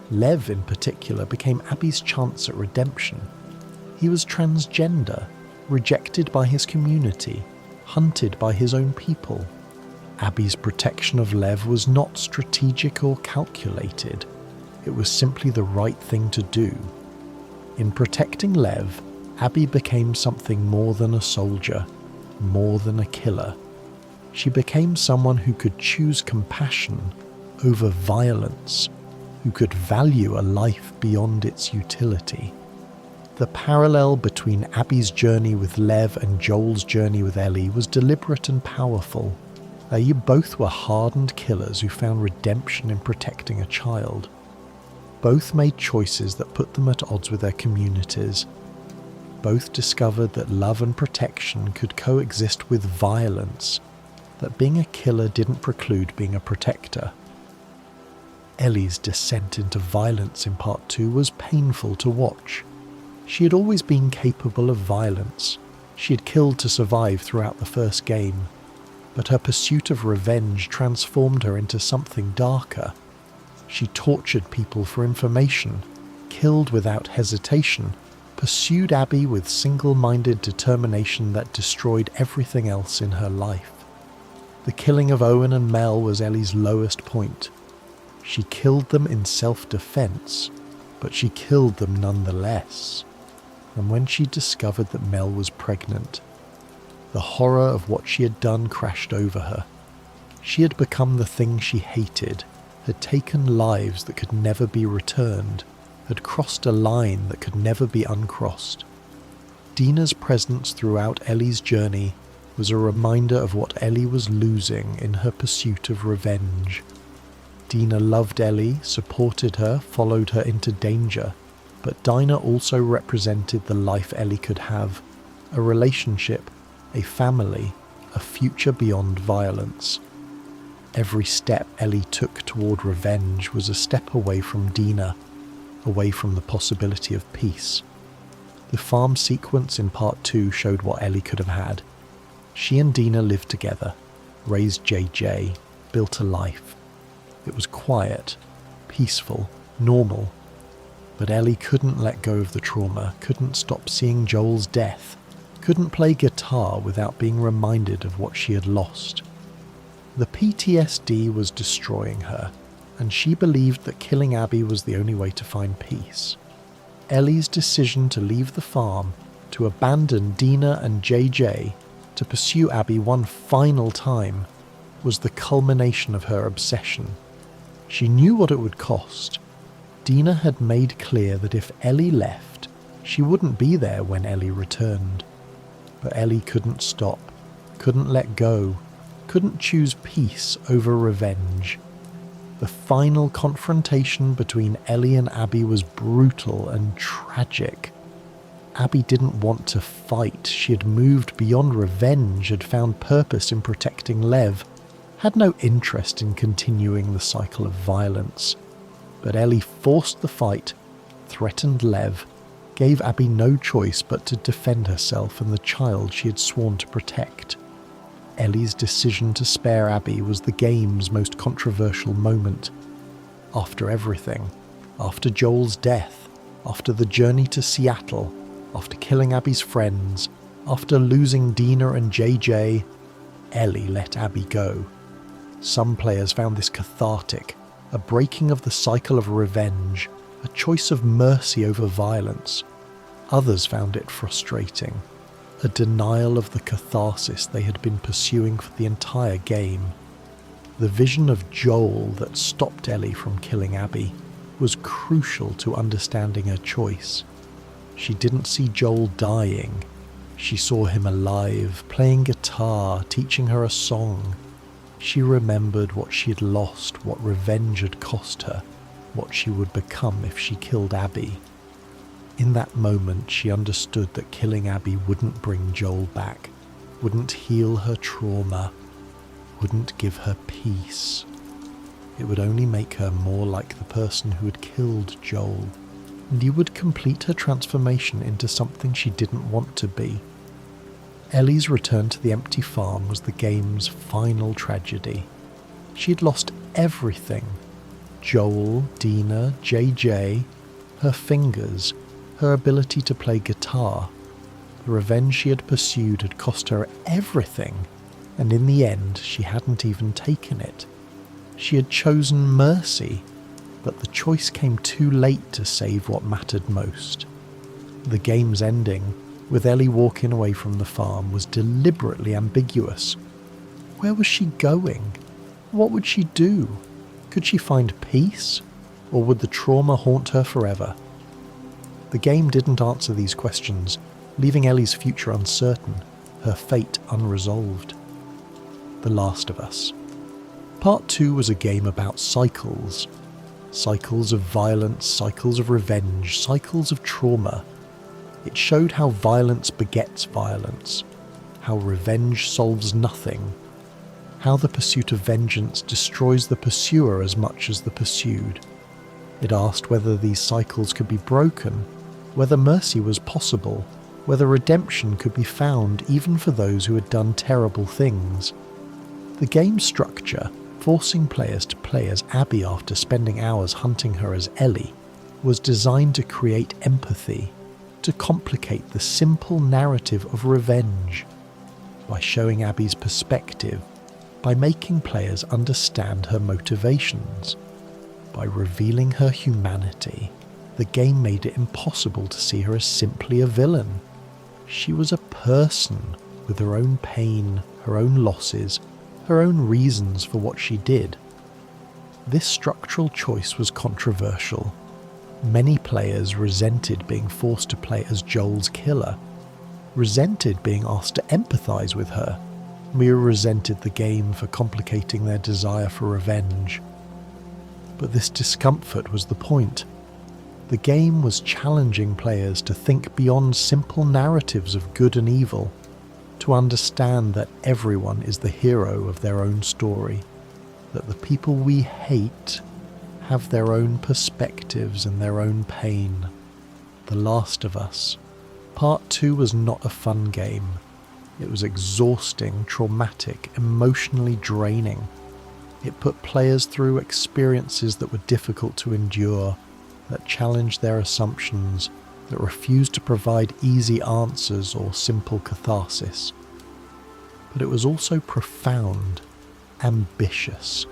Lev in particular became Abby's chance at redemption. He was transgender, rejected by his community, hunted by his own people. Abby's protection of Lev was not strategic or calculated. It was simply the right thing to do. In protecting Lev, Abby became something more than a soldier, more than a killer. She became someone who could choose compassion over violence, who could value a life beyond its utility. The parallel between Abby's journey with Lev and Joel's journey with Ellie was deliberate and powerful. They both were hardened killers who found redemption in protecting a child. Both made choices that put them at odds with their communities. Both discovered that love and protection could coexist with violence, that being a killer didn't preclude being a protector. Ellie's descent into violence in Part 2 was painful to watch. She had always been capable of violence. She had killed to survive throughout the first game, but her pursuit of revenge transformed her into something darker. She tortured people for information, killed without hesitation, pursued Abby with single-minded determination that destroyed everything else in her life. The killing of Owen and Mel was Ellie's lowest point. She killed them in self-defense, but she killed them nonetheless. And when she discovered that Mel was pregnant, the horror of what she had done crashed over her. She had become the thing she hated, had taken lives that could never be returned, had crossed a line that could never be uncrossed. Dina's presence throughout Ellie's journey was a reminder of what Ellie was losing in her pursuit of revenge. Dina loved Ellie, supported her, followed her into danger, but Dina also represented the life Ellie could have, a relationship, a family, a future beyond violence. Every step Ellie took toward revenge was a step away from Dina, away from the possibility of peace. The farm sequence in part 2 showed what Ellie could have had. She and Dina lived together, raised JJ, built a life. It was quiet, peaceful, normal. But Ellie couldn't let go of the trauma, couldn't stop seeing Joel's death, couldn't play guitar without being reminded of what she had lost. The PTSD was destroying her, and she believed that killing Abby was the only way to find peace. Ellie's decision to leave the farm, to abandon Dina and JJ, to pursue Abby one final time, was the culmination of her obsession. She knew what it would cost. Dina had made clear that if Ellie left, she wouldn't be there when Ellie returned. But Ellie couldn't stop, couldn't let go, couldn't choose peace over revenge. The final confrontation between Ellie and Abby was brutal and tragic. Abby didn't want to fight. She had moved beyond revenge, had found purpose in protecting Lev, had no interest in continuing the cycle of violence. But Ellie forced the fight, threatened Lev, gave Abby no choice but to defend herself and the child she had sworn to protect. Ellie's decision to spare Abby was the game's most controversial moment. After everything, after Joel's death, after the journey to Seattle, after killing Abby's friends, after losing Dina and JJ, Ellie let Abby go. Some players found this cathartic, a breaking of the cycle of revenge, a choice of mercy over violence. Others found it frustrating, a denial of the catharsis they had been pursuing for the entire game. The vision of Joel that stopped Ellie from killing Abby was crucial to understanding her choice. She didn't see Joel dying. She saw him alive, playing guitar, teaching her a song. She remembered what she had lost, what revenge had cost her, what she would become if she killed Abby. In that moment, she understood that killing Abby wouldn't bring Joel back, wouldn't heal her trauma, wouldn't give her peace. It would only make her more like the person who had killed Joel, and he would complete her transformation into something she didn't want to be. Ellie's return to the empty farm was the game's final tragedy. She had lost everything. Joel, Dina, JJ, her fingers, her ability to play guitar. The revenge she had pursued had cost her everything, and in the end she hadn't even taken it. She had chosen mercy, but the choice came too late to save what mattered most. The game's ending, with Ellie walking away from the farm, was deliberately ambiguous. Where was she going? What would she do? Could she find peace, or would the trauma haunt her forever? The game didn't answer these questions, leaving Ellie's future uncertain, her fate unresolved. The Last of Us. Part 2 was a game about cycles. Cycles of violence, cycles of revenge, cycles of trauma. It showed how violence begets violence, how revenge solves nothing, how the pursuit of vengeance destroys the pursuer as much as the pursued. It asked whether these cycles could be broken, whether mercy was possible, whether redemption could be found even for those who had done terrible things. The game's structure, forcing players to play as Abby after spending hours hunting her as Ellie, was designed to create empathy, to complicate the simple narrative of revenge. By showing Abby's perspective, by making players understand her motivations. By revealing her humanity, the game made it impossible to see her as simply a villain. She was a person with her own pain, her own losses, her own reasons for what she did. This structural choice was controversial. Many players resented being forced to play as Joel's killer, resented being asked to empathise with her, resented the game for complicating their desire for revenge. But this discomfort was the point. The game was challenging players to think beyond simple narratives of good and evil, to understand that everyone is the hero of their own story, that the people we hate have their own perspectives and their own pain. The Last of Us. Part 2 was not a fun game. It was exhausting, traumatic, emotionally draining. It put players through experiences that were difficult to endure, that challenged their assumptions, that refused to provide easy answers or simple catharsis. But it was also profound, ambitious,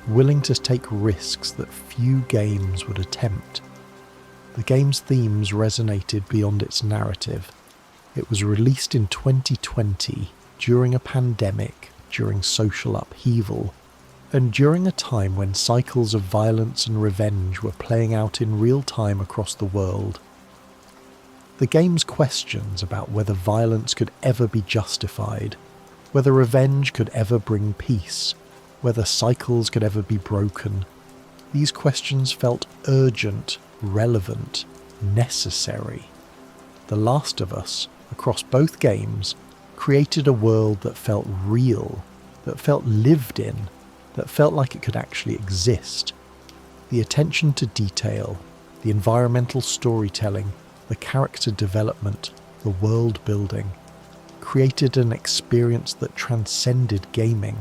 willing to take risks that few games would attempt. The game's themes resonated beyond its narrative. It was released in 2020, during a pandemic, during social upheaval, and during a time when cycles of violence and revenge were playing out in real time across the world. The game's questions about whether violence could ever be justified, whether revenge could ever bring peace, whether cycles could ever be broken, these questions felt urgent, relevant, necessary. The Last of Us, across both games, created a world that felt real, that felt lived in, that felt like it could actually exist. The attention to detail, the environmental storytelling, the character development, the world building, created an experience that transcended gaming,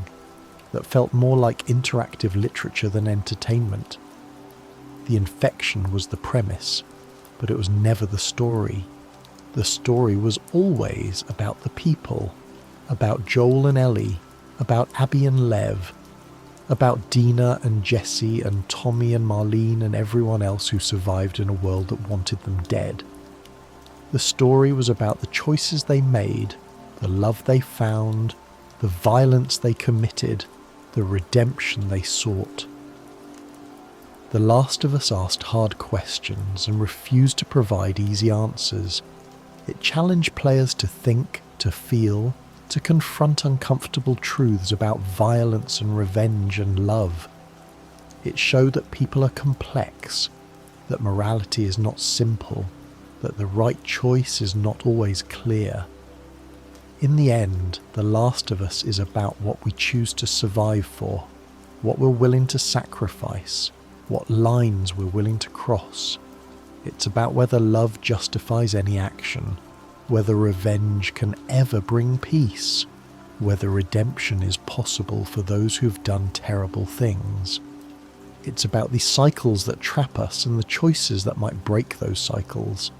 that felt more like interactive literature than entertainment. The infection was the premise, but it was never the story. The story was always about the people, about Joel and Ellie, about Abby and Lev, about Dina and Jesse and Tommy and Marlene and everyone else who survived in a world that wanted them dead. The story was about the choices they made, the love they found, the violence they committed, the redemption they sought. The Last of Us asked hard questions and refused to provide easy answers. It challenged players to think, to feel, to confront uncomfortable truths about violence and revenge and love. It showed that people are complex, that morality is not simple, that the right choice is not always clear. In the end, The Last of Us is about what we choose to survive for, what we're willing to sacrifice, what lines we're willing to cross. It's about whether love justifies any action, whether revenge can ever bring peace, whether redemption is possible for those who've done terrible things. It's about the cycles that trap us and the choices that might break those cycles.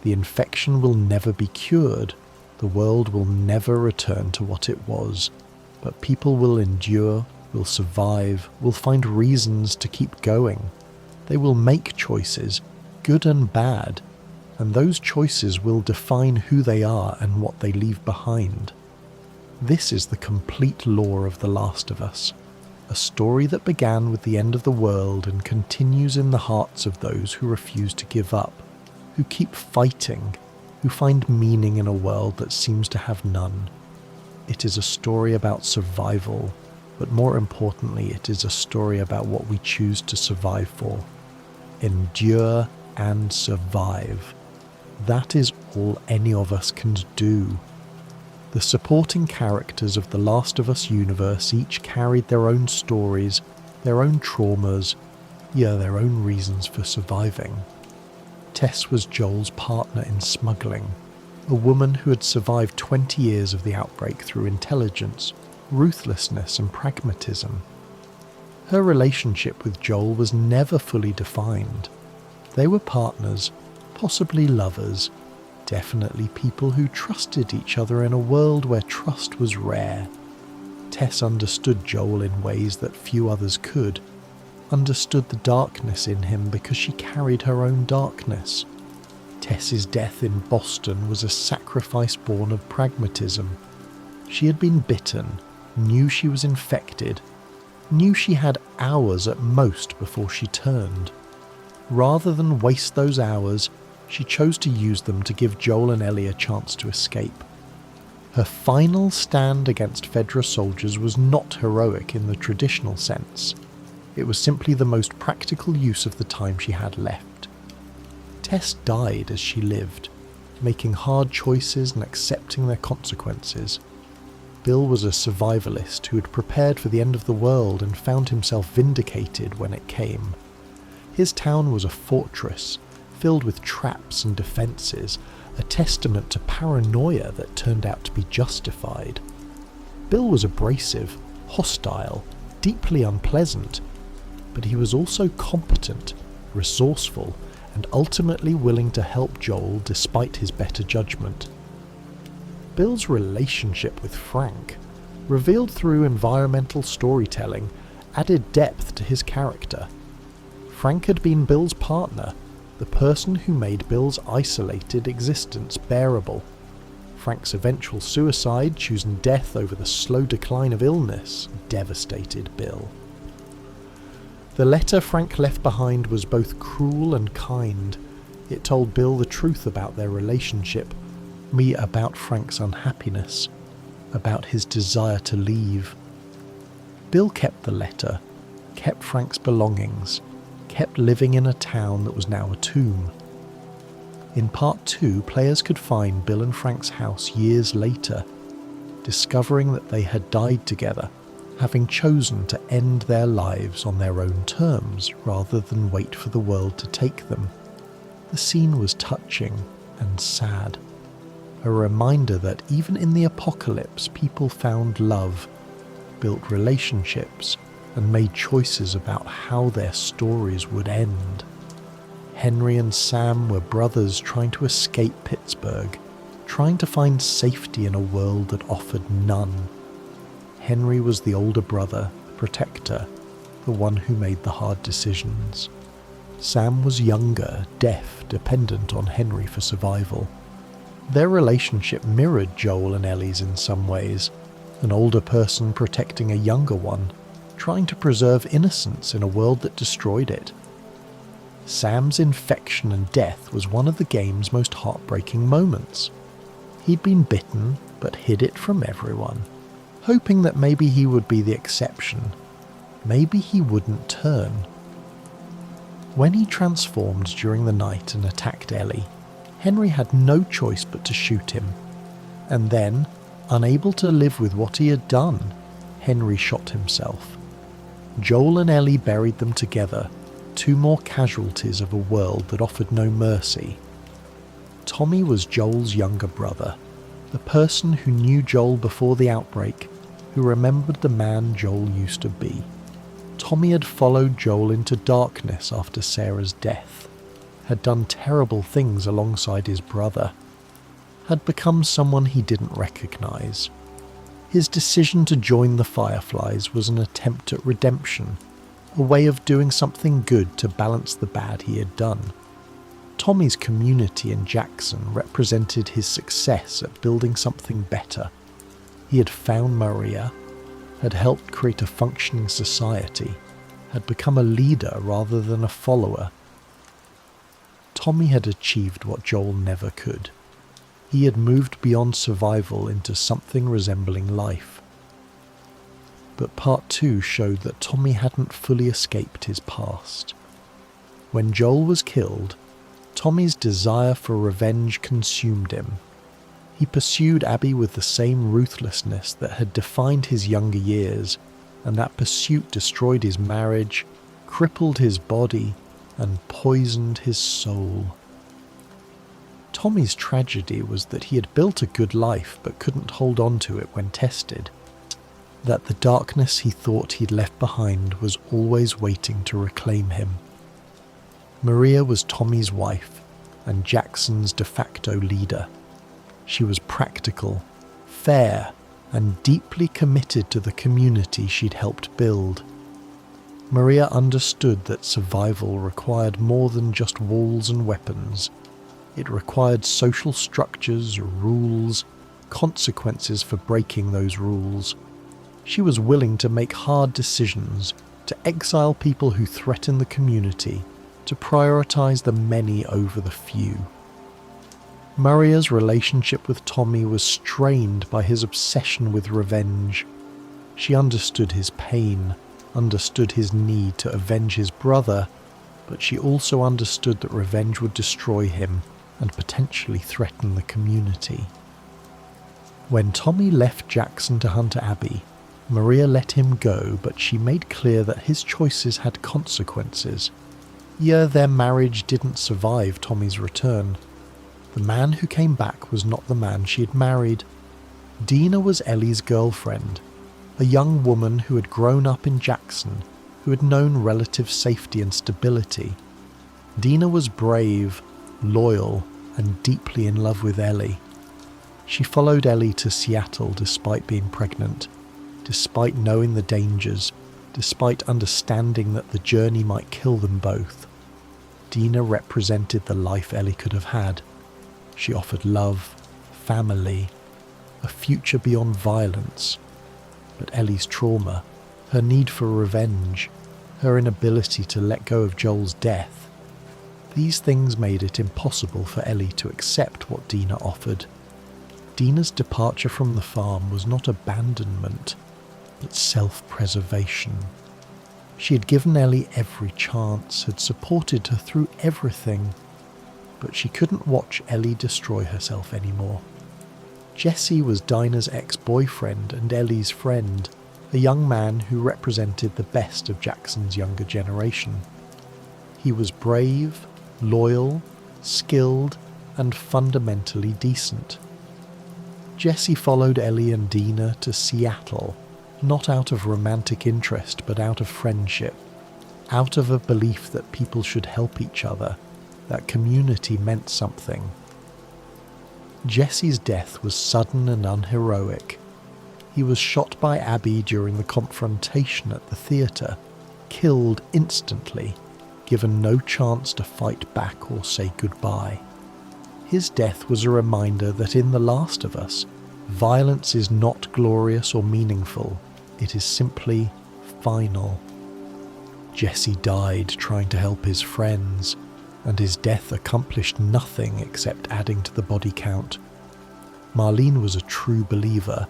The infection will never be cured. The world will never return to what it was, but people will endure, will survive, will find reasons to keep going. They will make choices, good and bad, and those choices will define who they are and what they leave behind. This is the complete lore of The Last of Us, a story that began with the end of the world and continues in the hearts of those who refuse to give up, who keep fighting, who find meaning in a world that seems to have none. It is a story about survival, but more importantly, it is a story about what we choose to survive for. Endure and survive. That is all any of us can do. The supporting characters of the Last of Us universe each carried their own stories, their own traumas, their own reasons for surviving. Tess was Joel's partner in smuggling, a woman who had survived 20 years of the outbreak through intelligence, ruthlessness and pragmatism. Her relationship with Joel was never fully defined. They were partners, possibly lovers, definitely people who trusted each other in a world where trust was rare. Tess understood Joel in ways that few others could, understood the darkness in him because she carried her own darkness. Tess's death in Boston was a sacrifice born of pragmatism. She had been bitten, knew she was infected, knew she had hours at most before she turned. Rather than waste those hours, she chose to use them to give Joel and Ellie a chance to escape. Her final stand against Fedra soldiers was not heroic in the traditional sense. It was simply the most practical use of the time she had left. Tess died as she lived, making hard choices and accepting their consequences. Bill was a survivalist who had prepared for the end of the world and found himself vindicated when it came. His town was a fortress, filled with traps and defences, a testament to paranoia that turned out to be justified. Bill was abrasive, hostile, deeply unpleasant, but he was also competent, resourceful, and ultimately willing to help Joel despite his better judgment. Bill's relationship with Frank, revealed through environmental storytelling, added depth to his character. Frank had been Bill's partner, the person who made Bill's isolated existence bearable. Frank's eventual suicide, choosing death over the slow decline of illness, devastated Bill. The letter Frank left behind was both cruel and kind. It told Bill the truth about their relationship, about Frank's unhappiness, about his desire to leave. Bill kept the letter, kept Frank's belongings, kept living in a town that was now a tomb. In Part 2, players could find Bill and Frank's house years later, discovering that they had died together, having chosen to end their lives on their own terms rather than wait for the world to take them. The scene was touching and sad, a reminder that even in the apocalypse people found love, built relationships, and made choices about how their stories would end. Henry and Sam were brothers trying to escape Pittsburgh, trying to find safety in a world that offered none. Henry was the older brother, the protector, the one who made the hard decisions. Sam was younger, deaf, dependent on Henry for survival. Their relationship mirrored Joel and Ellie's in some ways, an older person protecting a younger one, trying to preserve innocence in a world that destroyed it. Sam's infection and death was one of the game's most heartbreaking moments. He'd been bitten, but hid it from everyone, hoping that maybe he would be the exception. Maybe he wouldn't turn. When he transformed during the night and attacked Ellie, Henry had no choice but to shoot him. And then, unable to live with what he had done, Henry shot himself. Joel and Ellie buried them together, two more casualties of a world that offered no mercy. Tommy was Joel's younger brother, the person who knew Joel before the outbreak, who remembered the man Joel used to be. Tommy had followed Joel into darkness after Sarah's death, had done terrible things alongside his brother, had become someone he didn't recognize. His decision to join the Fireflies was an attempt at redemption, a way of doing something good to balance the bad he had done. Tommy's community in Jackson represented his success at building something better. He had found Maria, had helped create a functioning society, had become a leader rather than a follower. Tommy had achieved what Joel never could. He had moved beyond survival into something resembling life. But Part 2 showed that Tommy hadn't fully escaped his past. When Joel was killed, Tommy's desire for revenge consumed him. He pursued Abby with the same ruthlessness that had defined his younger years, and that pursuit destroyed his marriage, crippled his body, and poisoned his soul. Tommy's tragedy was that he had built a good life but couldn't hold on to it when tested. That the darkness he thought he'd left behind was always waiting to reclaim him. Maria was Tommy's wife and Jackson's de facto leader. She was practical, fair, and deeply committed to the community she'd helped build. Maria understood that survival required more than just walls and weapons. It required social structures, rules, consequences for breaking those rules. She was willing to make hard decisions, to exile people who threaten the community, to prioritize the many over the few. Maria's relationship with Tommy was strained by his obsession with revenge. She understood his pain, understood his need to avenge his brother, but she also understood that revenge would destroy him and potentially threaten the community. When Tommy left Jackson to hunt Abby, Maria let him go, but she made clear that his choices had consequences. Yeah, their marriage didn't survive Tommy's return. The man who came back was not the man she had married. Dina was Ellie's girlfriend, a young woman who had grown up in Jackson, who had known relative safety and stability. Dina was brave, loyal, and deeply in love with Ellie. She followed Ellie to Seattle despite being pregnant, despite knowing the dangers, despite understanding that the journey might kill them both. Dina represented the life Ellie could have had. She offered love, family, a future beyond violence. But Ellie's trauma, her need for revenge, her inability to let go of Joel's death, these things made it impossible for Ellie to accept what Dina offered. Dina's departure from the farm was not abandonment, but self-preservation. She had given Ellie every chance, had supported her through everything, but she couldn't watch Ellie destroy herself anymore. Jesse was Dinah's ex-boyfriend and Ellie's friend, a young man who represented the best of Jackson's younger generation. He was brave, loyal, skilled, and fundamentally decent. Jesse followed Ellie and Dina to Seattle, not out of romantic interest but out of friendship, out of a belief that people should help each other, that community meant something. Jesse's death was sudden and unheroic. He was shot by Abby during the confrontation at the theatre, killed instantly, given no chance to fight back or say goodbye. His death was a reminder that in The Last of Us, violence is not glorious or meaningful, it is simply final. Jesse died trying to help his friends, and his death accomplished nothing except adding to the body count. Marlene was a true believer,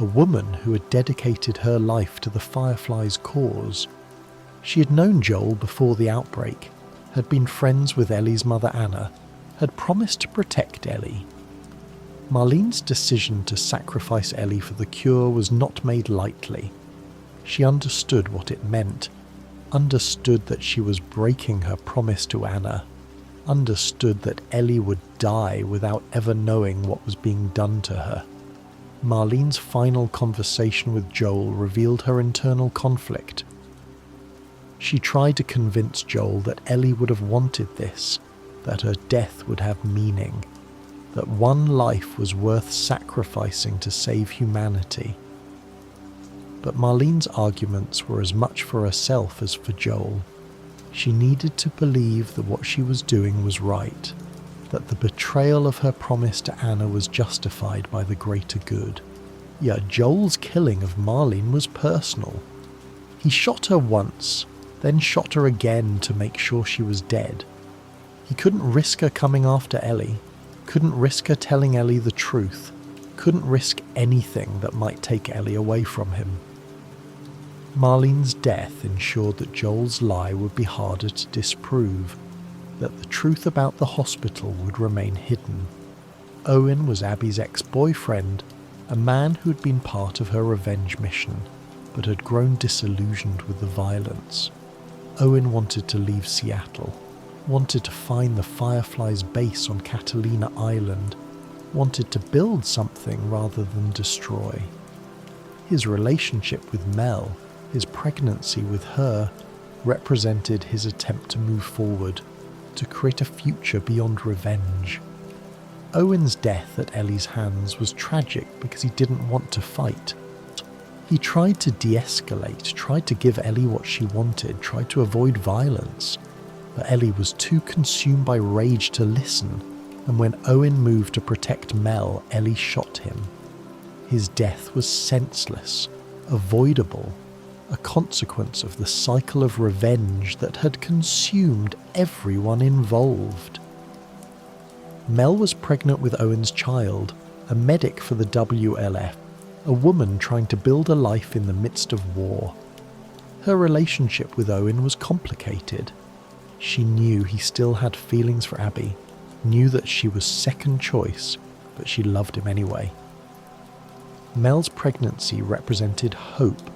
a woman who had dedicated her life to the Fireflies' cause. She had known Joel before the outbreak, had been friends with Ellie's mother Anna, had promised to protect Ellie. Marlene's decision to sacrifice Ellie for the cure was not made lightly. She understood what it meant, understood that she was breaking her promise to Anna, understood that Ellie would die without ever knowing what was being done to her. Marlene's final conversation with Joel revealed her internal conflict. She tried to convince Joel that Ellie would have wanted this, that her death would have meaning, that one life was worth sacrificing to save humanity. But Marlene's arguments were as much for herself as for Joel. She needed to believe that what she was doing was right, that the betrayal of her promise to Anna was justified by the greater good. Yet Joel's killing of Marlene was personal. He shot her once, then shot her again to make sure she was dead. He couldn't risk her coming after Ellie, couldn't risk her telling Ellie the truth, couldn't risk anything that might take Ellie away from him. Marlene's death ensured that Joel's lie would be harder to disprove, that the truth about the hospital would remain hidden. Owen was Abby's ex-boyfriend, a man who had been part of her revenge mission, but had grown disillusioned with the violence. Owen wanted to leave Seattle, wanted to find the Fireflies' base on Catalina Island, wanted to build something rather than destroy. His relationship with Mel, his pregnancy with her, represented his attempt to move forward, to create a future beyond revenge. Owen's death at Ellie's hands was tragic because he didn't want to fight. He tried to de-escalate, tried to give Ellie what she wanted, tried to avoid violence. But Ellie was too consumed by rage to listen, and when Owen moved to protect Mel, Ellie shot him. His death was senseless, avoidable, a consequence of the cycle of revenge that had consumed everyone involved. Mel was pregnant with Owen's child, a medic for the WLF, a woman trying to build a life in the midst of war. Her relationship with Owen was complicated. She knew he still had feelings for Abby, knew that she was second choice, but she loved him anyway. Mel's pregnancy represented hope,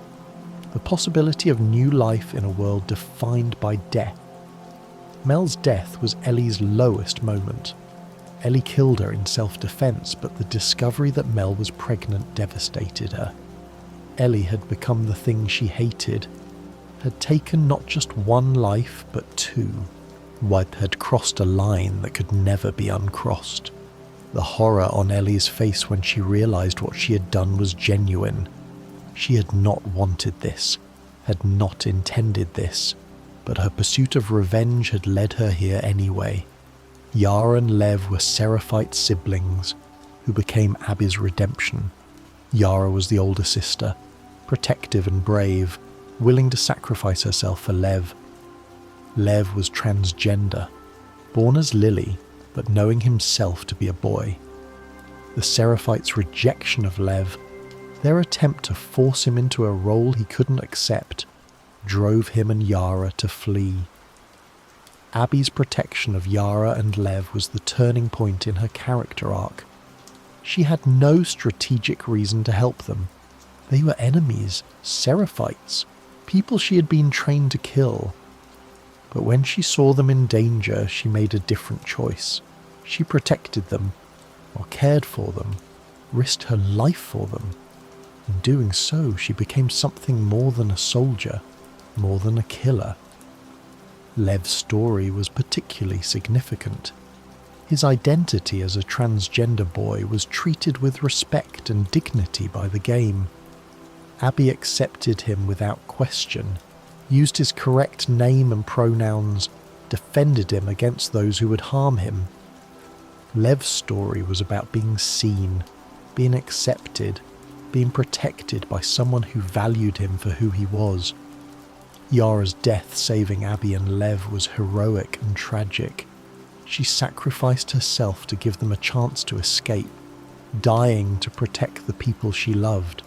the possibility of new life in a world defined by death. Mel's death was Ellie's lowest moment. Ellie killed her in self-defense, but the discovery that Mel was pregnant devastated her. Ellie had become the thing she hated, had taken not just one life, but two. White had crossed a line that could never be uncrossed. The horror on Ellie's face when she realised what she had done was genuine. She had not wanted this, had not intended this, but her pursuit of revenge had led her here anyway. Yara and Lev were Seraphite siblings who became Abby's redemption. Yara was the older sister, protective and brave, willing to sacrifice herself for Lev. Lev was transgender, born as Lily, but knowing himself to be a boy. The Seraphites' rejection of Lev, their attempt to force him into a role he couldn't accept, drove him and Yara to flee. Abby's protection of Yara and Lev was the turning point in her character arc. She had no strategic reason to help them. They were enemies, Seraphites, people she had been trained to kill. But when she saw them in danger, she made a different choice. She protected them, or cared for them, risked her life for them. In doing so, she became something more than a soldier, more than a killer. Lev's story was particularly significant. His identity as a transgender boy was treated with respect and dignity by the game. Abby accepted him without question, used his correct name and pronouns, defended him against those who would harm him. Lev's story was about being seen, being accepted, being protected by someone who valued him for who he was. Yara's death saving Abby and Lev was heroic and tragic. She sacrificed herself to give them a chance to escape, dying to protect the people she loved.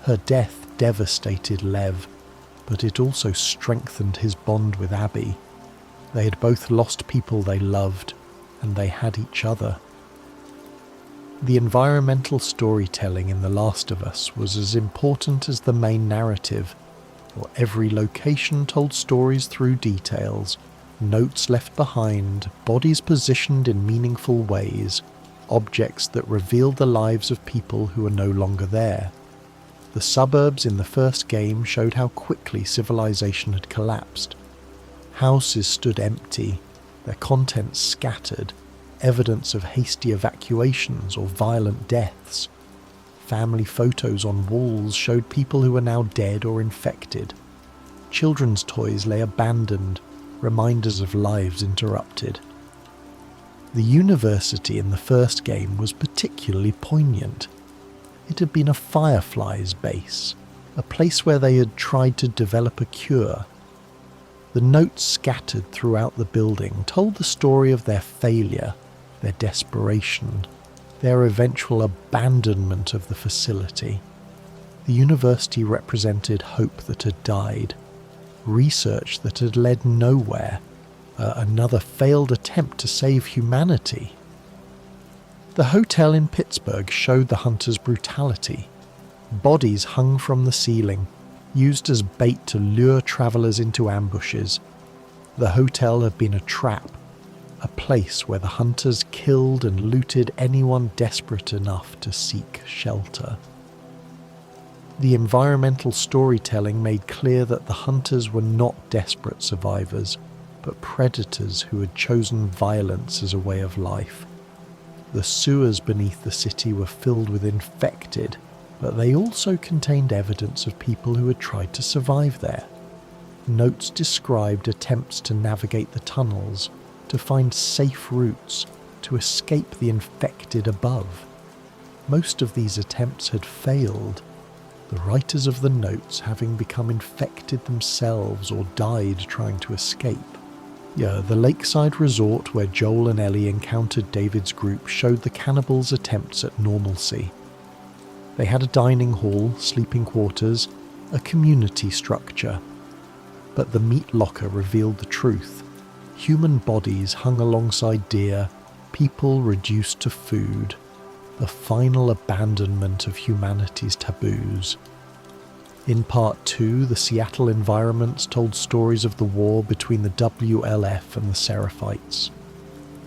Her death devastated Lev, but it also strengthened his bond with Abby. They had both lost people they loved, and they had each other. The environmental storytelling in The Last of Us was as important as the main narrative, for every location told stories through details, notes left behind, bodies positioned in meaningful ways, objects that revealed the lives of people who are no longer there. The suburbs in the first game showed how quickly civilization had collapsed. Houses stood empty, their contents scattered, evidence of hasty evacuations or violent deaths. Family photos on walls showed people who were now dead or infected. Children's toys lay abandoned, reminders of lives interrupted. The university in the first game was particularly poignant. It had been a Fireflies base, a place where they had tried to develop a cure. The notes scattered throughout the building told the story of their failure, their desperation, their eventual abandonment of the facility. The university represented hope that had died, research that had led nowhere, another failed attempt to save humanity. The hotel in Pittsburgh showed the hunters' brutality. Bodies hung from the ceiling, used as bait to lure travelers into ambushes. The hotel had been a trap, a place where the hunters killed and looted anyone desperate enough to seek shelter. The environmental storytelling made clear that the hunters were not desperate survivors, but predators who had chosen violence as a way of life. The sewers beneath the city were filled with infected, but they also contained evidence of people who had tried to survive there. Notes described attempts to navigate the tunnels, to find safe routes, to escape the infected above. Most of these attempts had failed, the writers of the notes having become infected themselves or died trying to escape. The lakeside resort where Joel and Ellie encountered David's group showed the cannibals' attempts at normalcy. They had a dining hall, sleeping quarters, a community structure. But the meat locker revealed the truth. Human bodies hung alongside deer, people reduced to food. The final abandonment of humanity's taboos. In Part 2, the Seattle environments told stories of the war between the WLF and the Seraphites.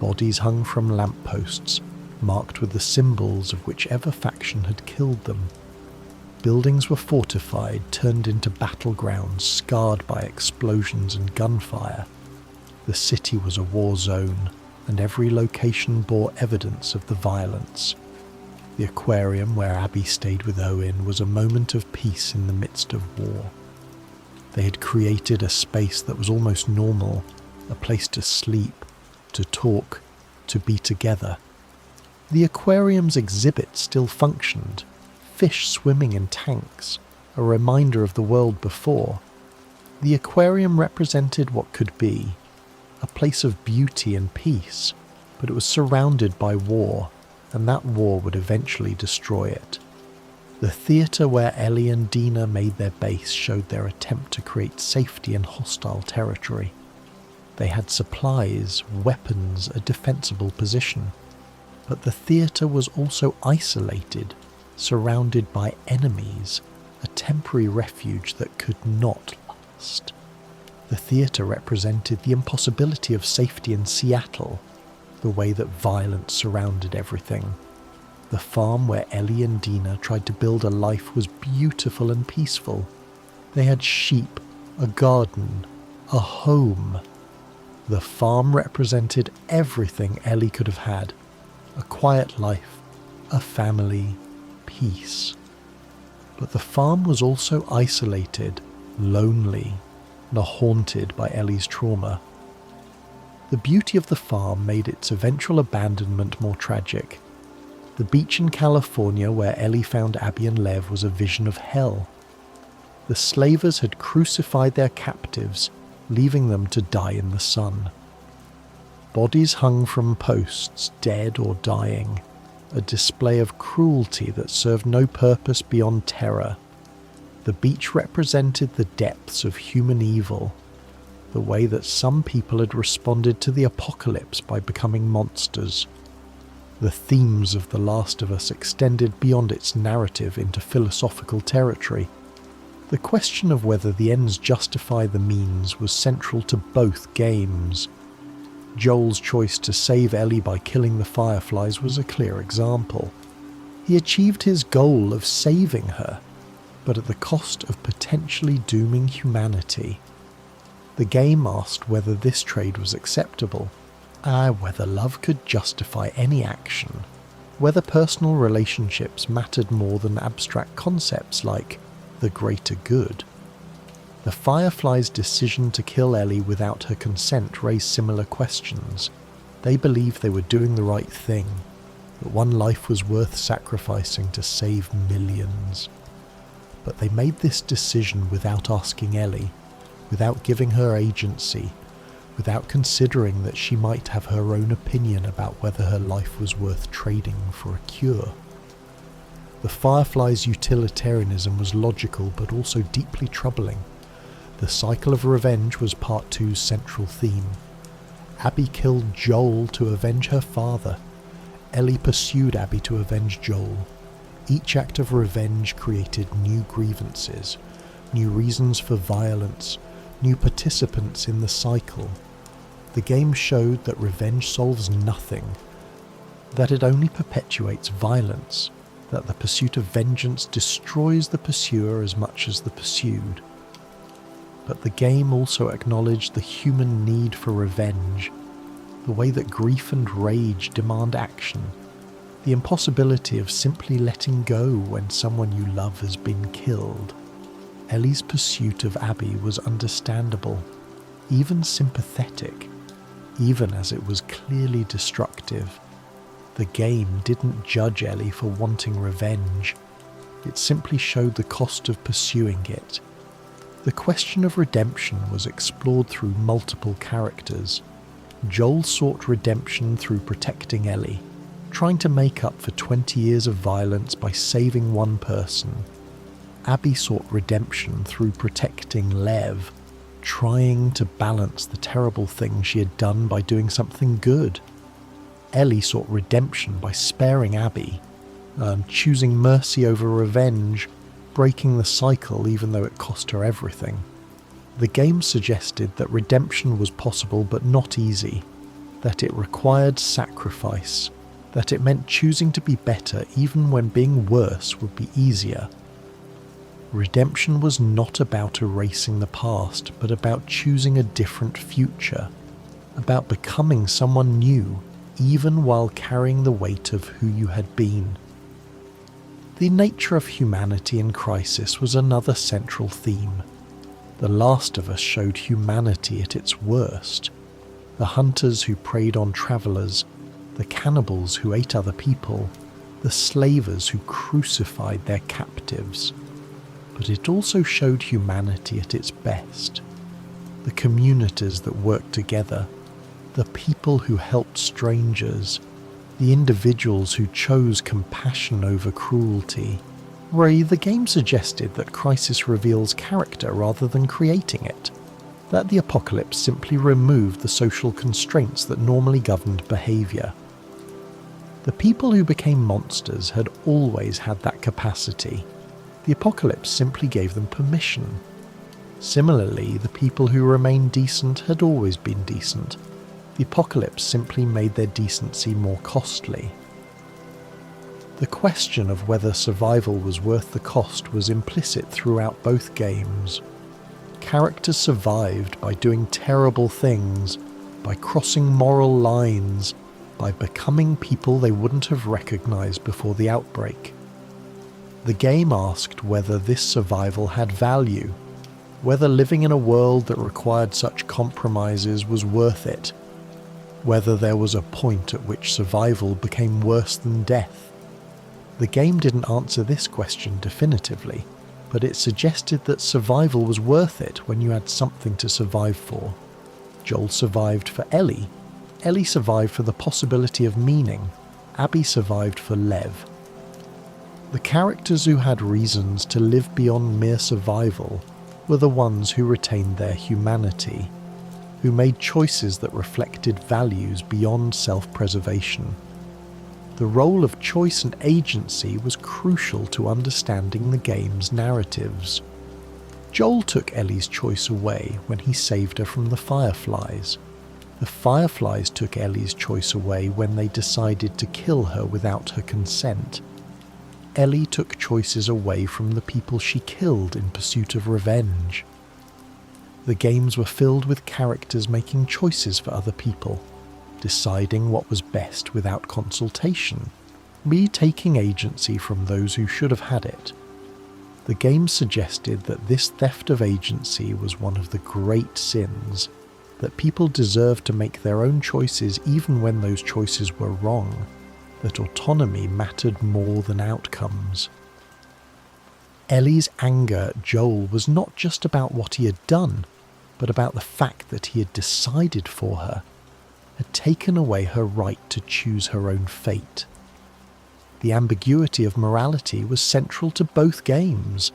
Bodies hung from lampposts, marked with the symbols of whichever faction had killed them. Buildings were fortified, turned into battlegrounds, scarred by explosions and gunfire. The city was a war zone, and every location bore evidence of the violence. The aquarium where Abby stayed with Owen was a moment of peace in the midst of war. They had created a space that was almost normal, a place to sleep, to talk, to be together. The aquarium's exhibit still functioned, fish swimming in tanks, a reminder of the world before. The aquarium represented what could be, a place of beauty and peace, but it was surrounded by war, and that war would eventually destroy it. The theatre where Ellie and Dina made their base showed their attempt to create safety in hostile territory. They had supplies, weapons, a defensible position. But the theatre was also isolated, surrounded by enemies, a temporary refuge that could not last. The theatre represented the impossibility of safety in Seattle, the way that violence surrounded everything. The farm where Ellie and Dina tried to build a life was beautiful and peaceful. They had sheep, a garden, a home. The farm represented everything Ellie could have had. A quiet life, a family, peace. But the farm was also isolated, lonely, and haunted by Ellie's trauma. The beauty of the farm made its eventual abandonment more tragic. The beach in California where Ellie found Abby and Lev was a vision of hell. The slavers had crucified their captives, leaving them to die in the sun. Bodies hung from posts, dead or dying, a display of cruelty that served no purpose beyond terror. The beach represented the depths of human evil, the way that some people had responded to the apocalypse by becoming monsters. The themes of The Last of Us extended beyond its narrative into philosophical territory. The question of whether the ends justify the means was central to both games. Joel's choice to save Ellie by killing the Fireflies was a clear example. He achieved his goal of saving her, but at the cost of potentially dooming humanity. The game asked whether this trade was acceptable, whether love could justify any action, whether personal relationships mattered more than abstract concepts like the greater good. The Fireflies' decision to kill Ellie without her consent raised similar questions. They believed they were doing the right thing, that one life was worth sacrificing to save millions. But they made this decision without asking Ellie, without giving her agency, without considering that she might have her own opinion about whether her life was worth trading for a cure. The Fireflies' utilitarianism was logical but also deeply troubling. The cycle of revenge was Part 2's central theme. Abby killed Joel to avenge her father. Ellie pursued Abby to avenge Joel. Each act of revenge created new grievances, new reasons for violence, new participants in the cycle. The game showed that revenge solves nothing, that it only perpetuates violence, that the pursuit of vengeance destroys the pursuer as much as the pursued. But the game also acknowledged the human need for revenge, the way that grief and rage demand action, the impossibility of simply letting go when someone you love has been killed. Ellie's pursuit of Abby was understandable, even sympathetic, even as it was clearly destructive. The game didn't judge Ellie for wanting revenge. It simply showed the cost of pursuing it. The question of redemption was explored through multiple characters. Joel sought redemption through protecting Ellie, trying to make up for 20 years of violence by saving one person. Abby sought redemption through protecting Lev, trying to balance the terrible thing she had done by doing something good. Ellie sought redemption by sparing Abby, choosing mercy over revenge, breaking the cycle even though it cost her everything. The game suggested that redemption was possible but not easy, that it required sacrifice, that it meant choosing to be better even when being worse would be easier. Redemption was not about erasing the past, but about choosing a different future, about becoming someone new, even while carrying the weight of who you had been. The nature of humanity in crisis was another central theme. The Last of Us showed humanity at its worst. The hunters who preyed on travellers, the cannibals who ate other people, the slavers who crucified their captives. But it also showed humanity at its best. The communities that worked together, the people who helped strangers, the individuals who chose compassion over cruelty. Ray, the game suggested that Crisis reveals character rather than creating it, that the apocalypse simply removed the social constraints that normally governed behaviour. The people who became monsters had always had that capacity. The apocalypse simply gave them permission. Similarly, the people who remained decent had always been decent. The apocalypse simply made their decency more costly. The question of whether survival was worth the cost was implicit throughout both games. Characters survived by doing terrible things, by crossing moral lines, by becoming people they wouldn't have recognized before the outbreak. The game asked whether this survival had value, whether living in a world that required such compromises was worth it, whether there was a point at which survival became worse than death. The game didn't answer this question definitively, but it suggested that survival was worth it when you had something to survive for. Joel survived for Ellie. Ellie survived for the possibility of meaning. Abby survived for Lev. The characters who had reasons to live beyond mere survival were the ones who retained their humanity, who made choices that reflected values beyond self-preservation. The role of choice and agency was crucial to understanding the game's narratives. Joel took Ellie's choice away when he saved her from the Fireflies. The Fireflies took Ellie's choice away when they decided to kill her without her consent. Ellie took choices away from the people she killed in pursuit of revenge. The games were filled with characters making choices for other people, deciding what was best without consultation, taking agency from those who should have had it. The game suggested that this theft of agency was one of the great sins, that people deserved to make their own choices even when those choices were wrong, that autonomy mattered more than outcomes. Ellie's anger at Joel was not just about what he had done, but about the fact that he had decided for her, had taken away her right to choose her own fate. The ambiguity of morality was central to both games.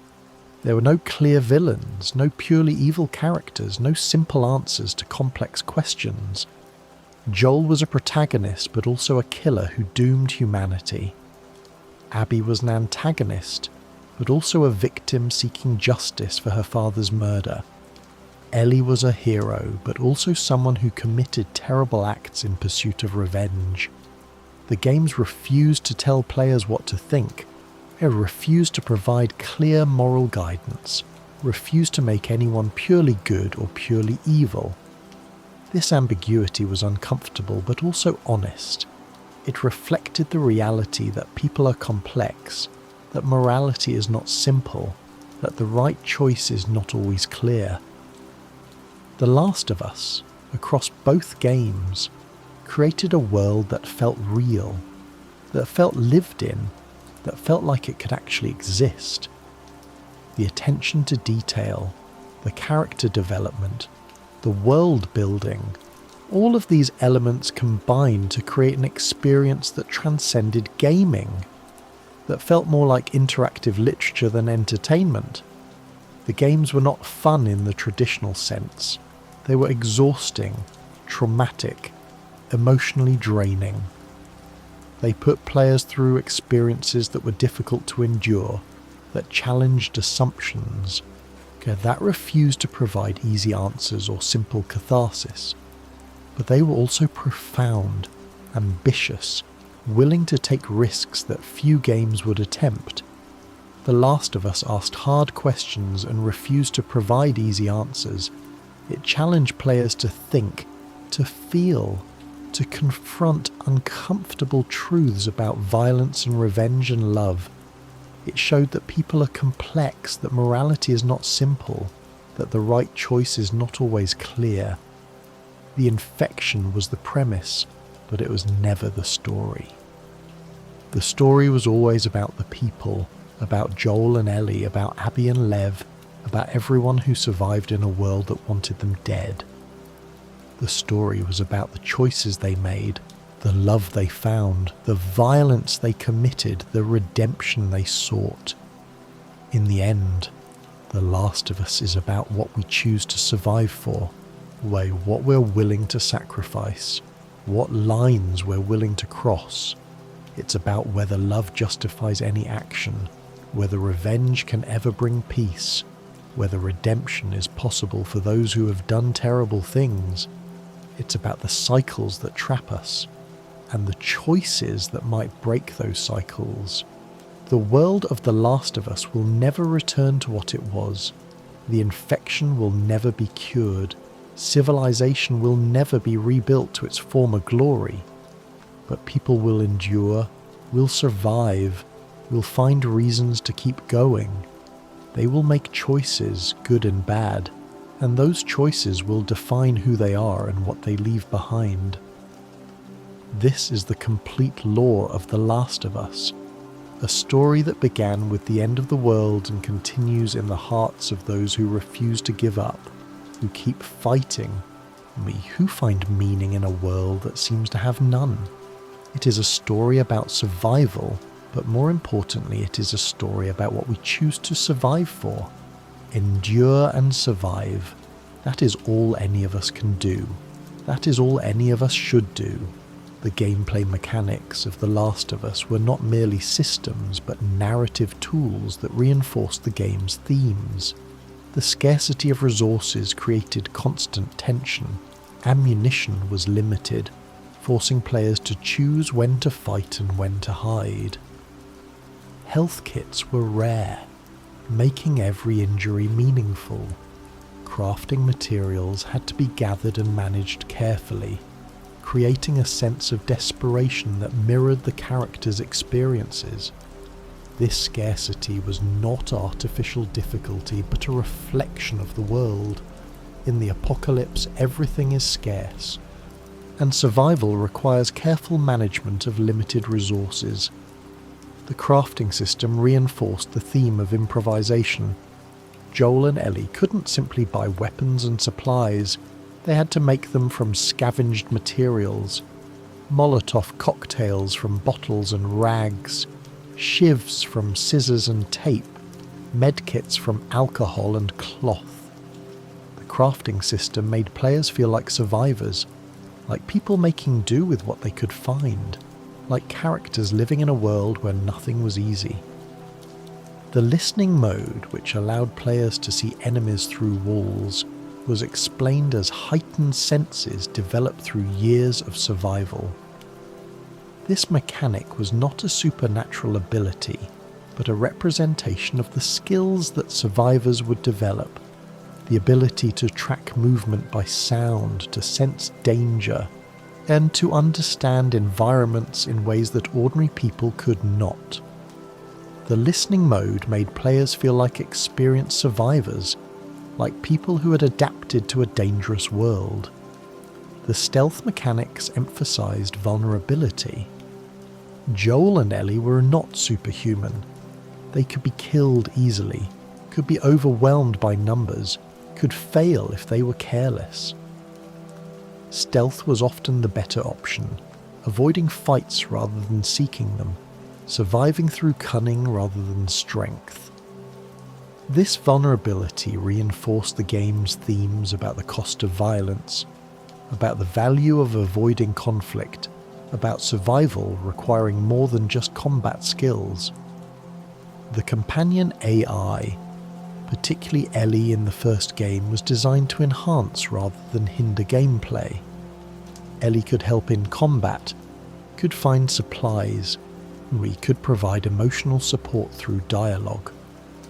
There were no clear villains, no purely evil characters, no simple answers to complex questions. Joel was a protagonist but also a killer who doomed humanity. Abby was an antagonist, but also a victim seeking justice for her father's murder. Ellie was a hero, but also someone who committed terrible acts in pursuit of revenge. The games refused to tell players what to think. They refused to provide clear moral guidance, refused to make anyone purely good or purely evil. This ambiguity was uncomfortable but also honest. It reflected the reality that people are complex, that morality is not simple, that the right choice is not always clear. The Last of Us, across both games, created a world that felt real, that felt lived in, that felt like it could actually exist. The attention to detail, the character development, the world building, all of these elements combined to create an experience that transcended gaming, that felt more like interactive literature than entertainment. The games were not fun in the traditional sense. They were exhausting, traumatic, emotionally draining. They put players through experiences that were difficult to endure, that challenged assumptions, that refused to provide easy answers or simple catharsis. But they were also profound, ambitious, willing to take risks that few games would attempt. The Last of Us asked hard questions and refused to provide easy answers. It challenged players to think, to feel, to confront uncomfortable truths about violence and revenge and love. It showed that people are complex, that morality is not simple, that the right choice is not always clear. The infection was the premise, but it was never the story. The story was always about the people, about Joel and Ellie, about Abby and Lev, about everyone who survived in a world that wanted them dead. The story was about the choices they made, the love they found, the violence they committed, the redemption they sought. In the end, The Last of Us is about what we choose to survive for, what we're willing to sacrifice, what lines we're willing to cross. It's about whether love justifies any action, whether revenge can ever bring peace, whether redemption is possible for those who have done terrible things. It's about the cycles that trap us, and the choices that might break those cycles. The world of The Last of Us will never return to what it was. The infection will never be cured. Civilization will never be rebuilt to its former glory. But people will endure, will survive, will find reasons to keep going. They will make choices, good and bad, and those choices will define who they are and what they leave behind. This is the complete lore of The Last of Us, a story that began with the end of the world and continues in the hearts of those who refuse to give up, who keep fighting, who find meaning in a world that seems to have none. It is a story about survival, but more importantly, it is a story about what we choose to survive for. Endure and survive. That is all any of us can do. That is all any of us should do. The gameplay mechanics of The Last of Us were not merely systems, but narrative tools that reinforced the game's themes. The scarcity of resources created constant tension. Ammunition was limited, forcing players to choose when to fight and when to hide. Health kits were rare, making every injury meaningful. Crafting materials had to be gathered and managed carefully, creating a sense of desperation that mirrored the characters' experiences. This scarcity was not artificial difficulty, but a reflection of the world. In the apocalypse, everything is scarce, and survival requires careful management of limited resources. The crafting system reinforced the theme of improvisation. Joel and Ellie couldn't simply buy weapons and supplies. They had to make them from scavenged materials. Molotov cocktails from bottles and rags, shivs from scissors and tape, medkits from alcohol and cloth. The crafting system made players feel like survivors, like people making do with what they could find, like characters living in a world where nothing was easy. The listening mode, which allowed players to see enemies through walls, was explained as heightened senses developed through years of survival. This mechanic was not a supernatural ability, but a representation of the skills that survivors would develop, the ability to track movement by sound, to sense danger, and to understand environments in ways that ordinary people could not. The listening mode made players feel like experienced survivors, like people who had adapted to a dangerous world. The stealth mechanics emphasized vulnerability. Joel and Ellie were not superhuman. They could be killed easily, could be overwhelmed by numbers, could fail if they were careless. Stealth was often the better option, avoiding fights rather than seeking them, surviving through cunning rather than strength. This vulnerability reinforced the game's themes about the cost of violence, about the value of avoiding conflict, about survival requiring more than just combat skills. The companion AI, particularly Ellie in the first game, was designed to enhance rather than hinder gameplay. Ellie could help in combat, could find supplies, and we could provide emotional support through dialogue.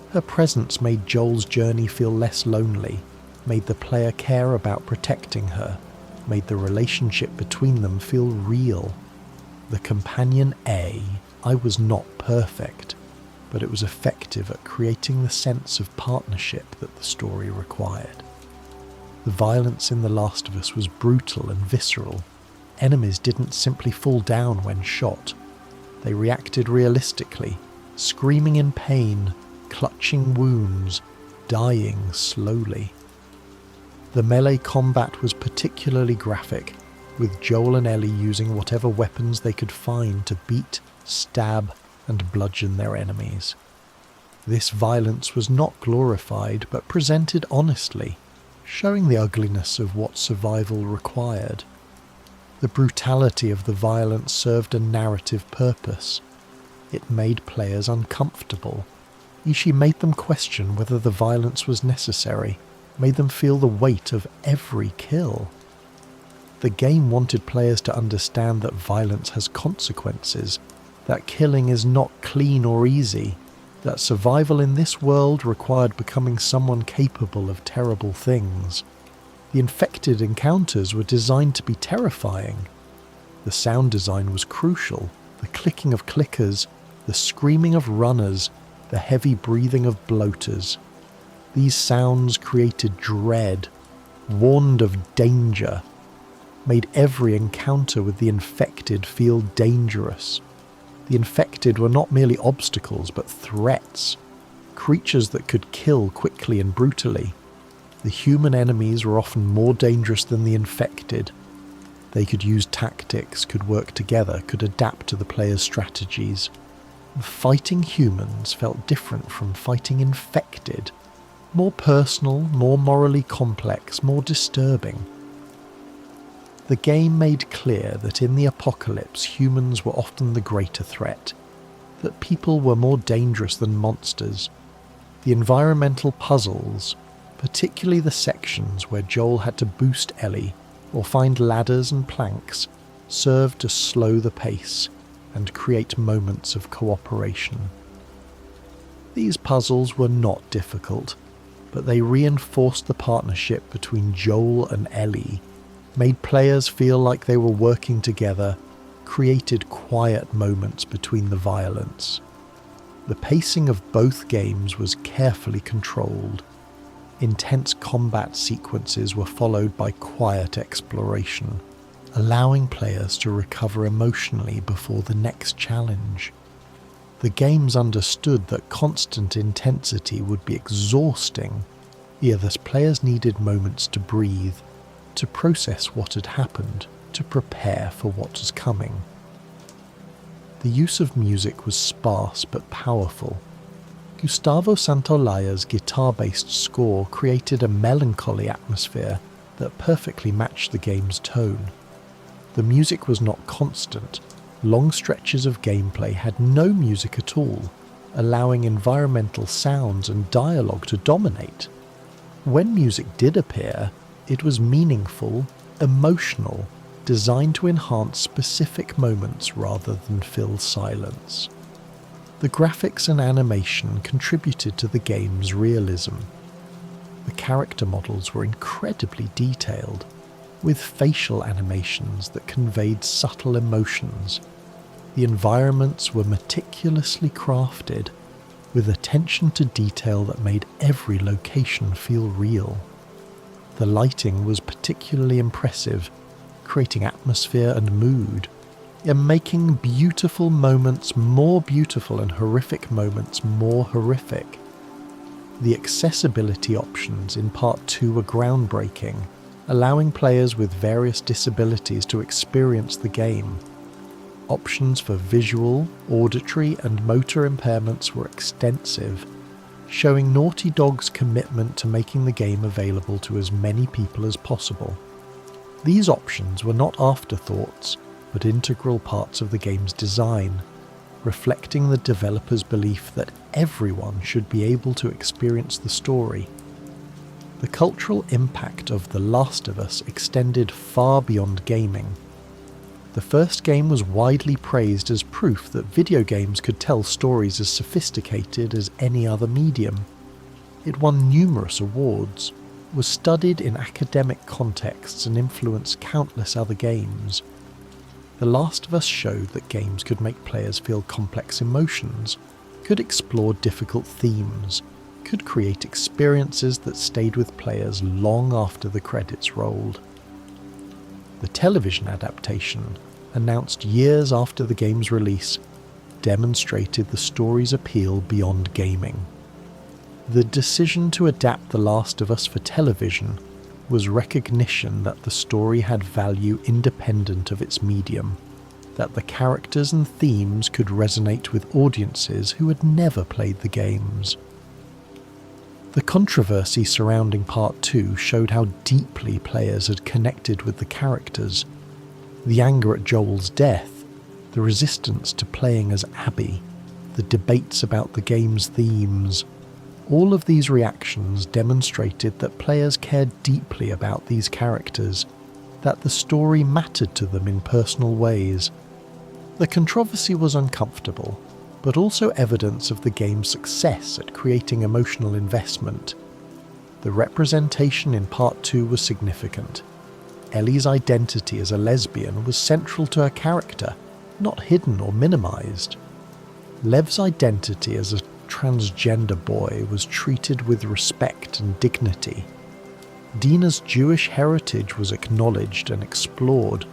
Her presence made Joel's journey feel less lonely, made the player care about protecting her, made the relationship between them feel real. The companion I was not perfect, but it was effective at creating the sense of partnership that the story required. The violence in The Last of Us was brutal and visceral. Enemies didn't simply fall down when shot. They reacted realistically, screaming in pain, clutching wounds, dying slowly. The melee combat was particularly graphic, with Joel and Ellie using whatever weapons they could find to beat, stab, and bludgeon their enemies. This violence was not glorified but presented honestly, showing the ugliness of what survival required. The brutality of the violence served a narrative purpose. It made players uncomfortable. Ishii made them question whether the violence was necessary, made them feel the weight of every kill. The game wanted players to understand that violence has consequences, that killing is not clean or easy, that survival in this world required becoming someone capable of terrible things. The infected encounters were designed to be terrifying. The sound design was crucial, the clicking of clickers, the screaming of runners, the heavy breathing of bloaters. These sounds created dread, warned of danger, made every encounter with the infected feel dangerous. The infected were not merely obstacles, but threats, creatures that could kill quickly and brutally. The human enemies were often more dangerous than the infected. They could use tactics, could work together, could adapt to the player's strategies. Fighting humans felt different from fighting infected, more personal, more morally complex, more disturbing. The game made clear that in the apocalypse humans were often the greater threat, that people were more dangerous than monsters. The environmental puzzles, particularly the sections where Joel had to boost Ellie or find ladders and planks, served to slow the pace and create moments of cooperation. These puzzles were not difficult, but they reinforced the partnership between Joel and Ellie, made players feel like they were working together, created quiet moments between the violence. The pacing of both games was carefully controlled. Intense combat sequences were followed by quiet exploration, allowing players to recover emotionally before the next challenge. The games understood that constant intensity would be exhausting, yet thus players needed moments to breathe, to process what had happened, to prepare for what was coming. The use of music was sparse but powerful. Gustavo Santaolalla's guitar-based score created a melancholy atmosphere that perfectly matched the game's tone. The music was not constant. Long stretches of gameplay had no music at all, allowing environmental sounds and dialogue to dominate. When music did appear, it was meaningful, emotional, designed to enhance specific moments rather than fill silence. The graphics and animation contributed to the game's realism. The character models were incredibly detailed, with facial animations that conveyed subtle emotions. The environments were meticulously crafted, with attention to detail that made every location feel real. The lighting was particularly impressive, creating atmosphere and mood, and making beautiful moments more beautiful and horrific moments more horrific. The accessibility options in Part 2 were groundbreaking, allowing players with various disabilities to experience the game. Options for visual, auditory and motor impairments were extensive, showing Naughty Dog's commitment to making the game available to as many people as possible. These options were not afterthoughts, but integral parts of the game's design, reflecting the developers' belief that everyone should be able to experience the story. The cultural impact of The Last of Us extended far beyond gaming. The first game was widely praised as proof that video games could tell stories as sophisticated as any other medium. It won numerous awards, was studied in academic contexts and influenced countless other games. The Last of Us showed that games could make players feel complex emotions, could explore difficult themes, could create experiences that stayed with players long after the credits rolled. The television adaptation, announced years after the game's release, demonstrated the story's appeal beyond gaming. The decision to adapt The Last of Us for television was recognition that the story had value independent of its medium, that the characters and themes could resonate with audiences who had never played the games. The controversy surrounding Part 2 showed how deeply players had connected with the characters. The anger at Joel's death, the resistance to playing as Abby, the debates about the game's themes. All of these reactions demonstrated that players cared deeply about these characters, that the story mattered to them in personal ways. The controversy was uncomfortable, but also evidence of the game's success at creating emotional investment. The representation in Part 2 was significant. Ellie's identity as a lesbian was central to her character, not hidden or minimized. Lev's identity as a transgender boy was treated with respect and dignity. Dina's Jewish heritage was acknowledged and explored.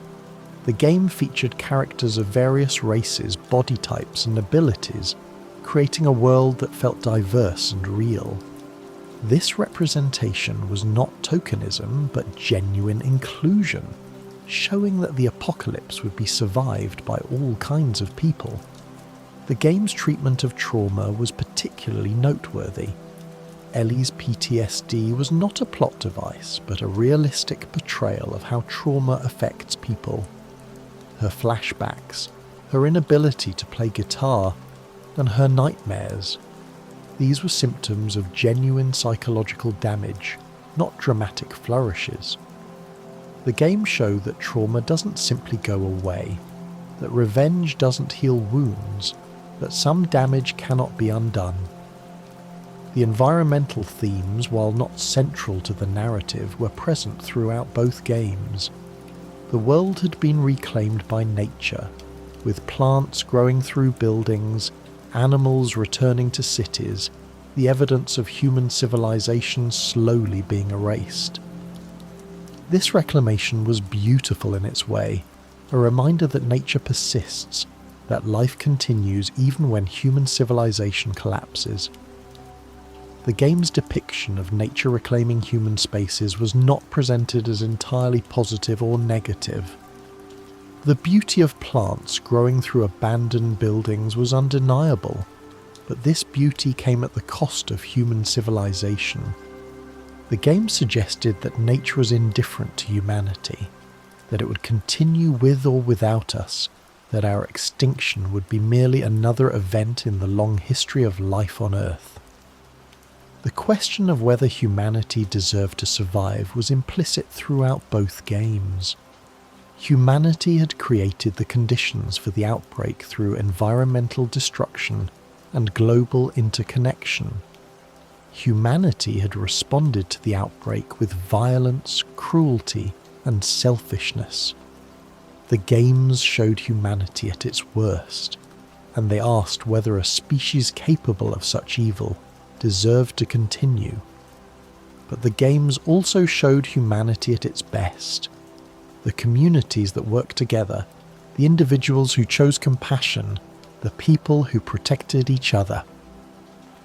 The game featured characters of various races, body types and abilities, creating a world that felt diverse and real. This representation was not tokenism, but genuine inclusion, showing that the apocalypse would be survived by all kinds of people. The game's treatment of trauma was particularly noteworthy. Ellie's PTSD was not a plot device, but a realistic portrayal of how trauma affects people. Her flashbacks, her inability to play guitar, and her nightmares. These were symptoms of genuine psychological damage, not dramatic flourishes. The game showed that trauma doesn't simply go away, that revenge doesn't heal wounds, that some damage cannot be undone. The environmental themes, while not central to the narrative, were present throughout both games. The world had been reclaimed by nature, with plants growing through buildings, animals returning to cities, the evidence of human civilization slowly being erased. This reclamation was beautiful in its way, a reminder that nature persists, that life continues even when human civilization collapses. The game's depiction of nature reclaiming human spaces was not presented as entirely positive or negative. The beauty of plants growing through abandoned buildings was undeniable, but this beauty came at the cost of human civilization. The game suggested that nature was indifferent to humanity, that it would continue with or without us, that our extinction would be merely another event in the long history of life on Earth. The question of whether humanity deserved to survive was implicit throughout both games. Humanity had created the conditions for the outbreak through environmental destruction and global interconnection. Humanity had responded to the outbreak with violence, cruelty, and selfishness. The games showed humanity at its worst, and they asked whether a species capable of such evil deserved to continue. But the games also showed humanity at its best. The communities that worked together, the individuals who chose compassion, the people who protected each other.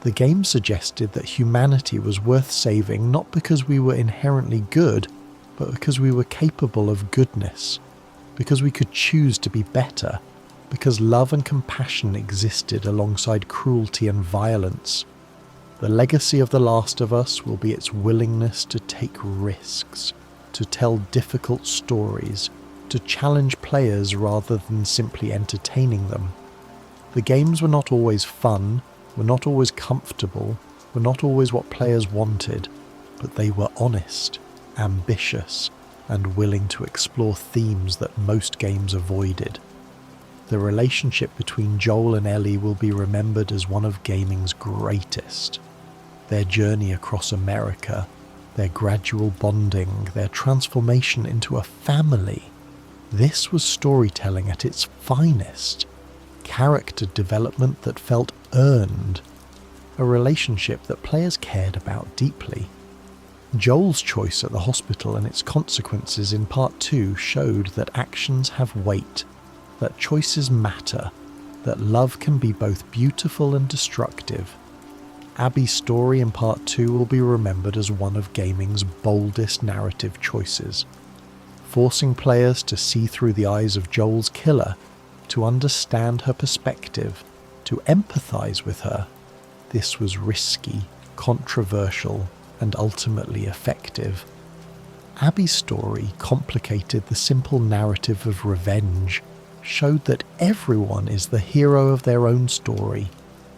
The game suggested that humanity was worth saving not because we were inherently good, but because we were capable of goodness, because we could choose to be better, because love and compassion existed alongside cruelty and violence. The legacy of The Last of Us will be its willingness to take risks, to tell difficult stories, to challenge players rather than simply entertaining them. The games were not always fun, were not always comfortable, were not always what players wanted, but they were honest, ambitious, and willing to explore themes that most games avoided. The relationship between Joel and Ellie will be remembered as one of gaming's greatest. Their journey across America, their gradual bonding, their transformation into a family. This was storytelling at its finest. Character development that felt earned. A relationship that players cared about deeply. Joel's choice at the hospital and its consequences in Part 2 showed that actions have weight, that choices matter, that love can be both beautiful and destructive. Abby's story in Part 2 will be remembered as one of gaming's boldest narrative choices, forcing players to see through the eyes of Joel's killer, to understand her perspective, to empathise with her. This was risky, controversial, and ultimately effective. Abby's story complicated the simple narrative of revenge, showed that everyone is the hero of their own story,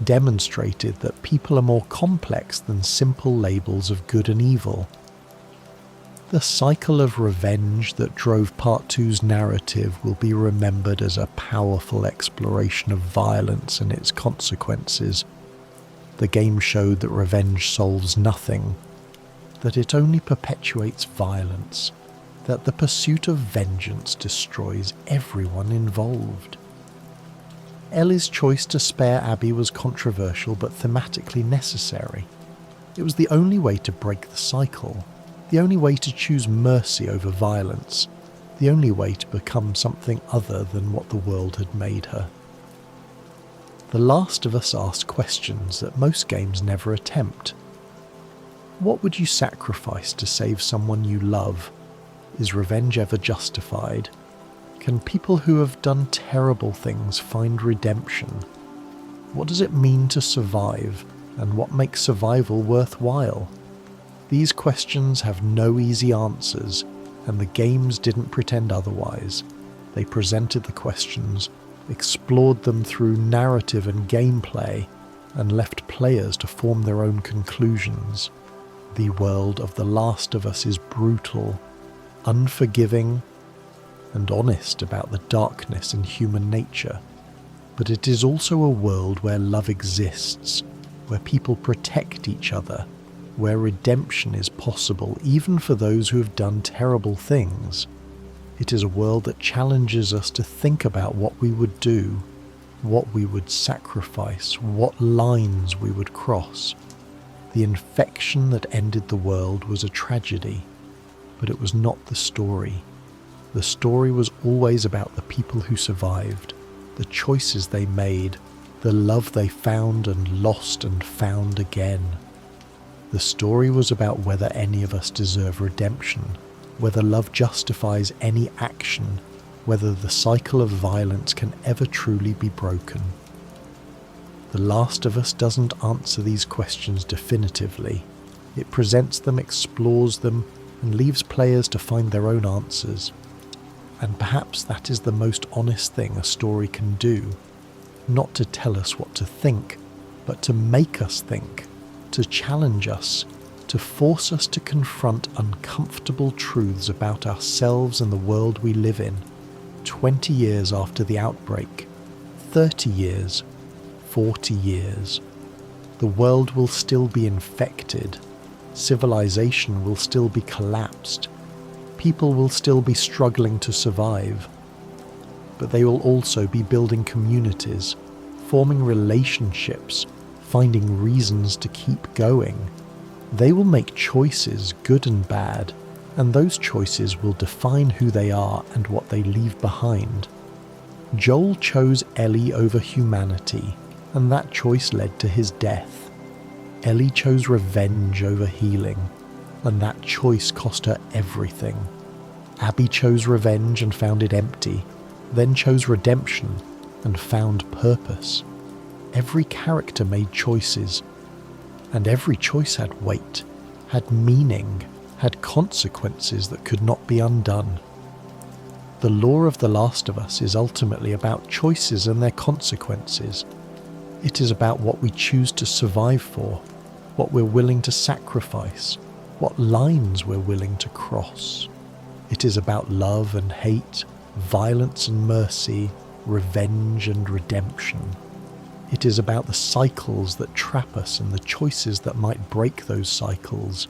demonstrated that people are more complex than simple labels of good and evil. The cycle of revenge that drove Part 2's narrative will be remembered as a powerful exploration of violence and its consequences. The game showed that revenge solves nothing, that it only perpetuates violence, that the pursuit of vengeance destroys everyone involved. Ellie's choice to spare Abby was controversial but thematically necessary. It was the only way to break the cycle, the only way to choose mercy over violence, the only way to become something other than what the world had made her. The Last of Us asked questions that most games never attempt. What would you sacrifice to save someone you love? Is revenge ever justified? Can people who have done terrible things find redemption? What does it mean to survive, and what makes survival worthwhile? These questions have no easy answers, and the games didn't pretend otherwise. They presented the questions, explored them through narrative and gameplay, and left players to form their own conclusions. The world of The Last of Us is brutal, unforgiving, and honest about the darkness in human nature. But it is also a world where love exists, where people protect each other, where redemption is possible even for those who have done terrible things. It is a world that challenges us to think about what we would do, what we would sacrifice, what lines we would cross. The infection that ended the world was a tragedy, but it was not the story. The story was always about the people who survived, the choices they made, the love they found and lost and found again. The story was about whether any of us deserve redemption, whether love justifies any action, whether the cycle of violence can ever truly be broken. The Last of Us doesn't answer these questions definitively. It presents them, explores them, and leaves players to find their own answers. And perhaps that is the most honest thing a story can do. Not to tell us what to think, but to make us think, to challenge us, to force us to confront uncomfortable truths about ourselves and the world we live in. 20 years after the outbreak, 30 years, 40 years. The world will still be infected. Civilization will still be collapsed. People will still be struggling to survive, but they will also be building communities, forming relationships, finding reasons to keep going. They will make choices, good and bad, and those choices will define who they are and what they leave behind. Joel chose Ellie over humanity, and that choice led to his death. Ellie chose revenge over healing, and that choice cost her everything. Abby chose revenge and found it empty, then chose redemption and found purpose. Every character made choices, and every choice had weight, had meaning, had consequences that could not be undone. The lore of The Last of Us is ultimately about choices and their consequences. It is about what we choose to survive for, what we're willing to sacrifice, what lines we're willing to cross. It is about love and hate, violence and mercy, revenge and redemption. It is about the cycles that trap us and the choices that might break those cycles.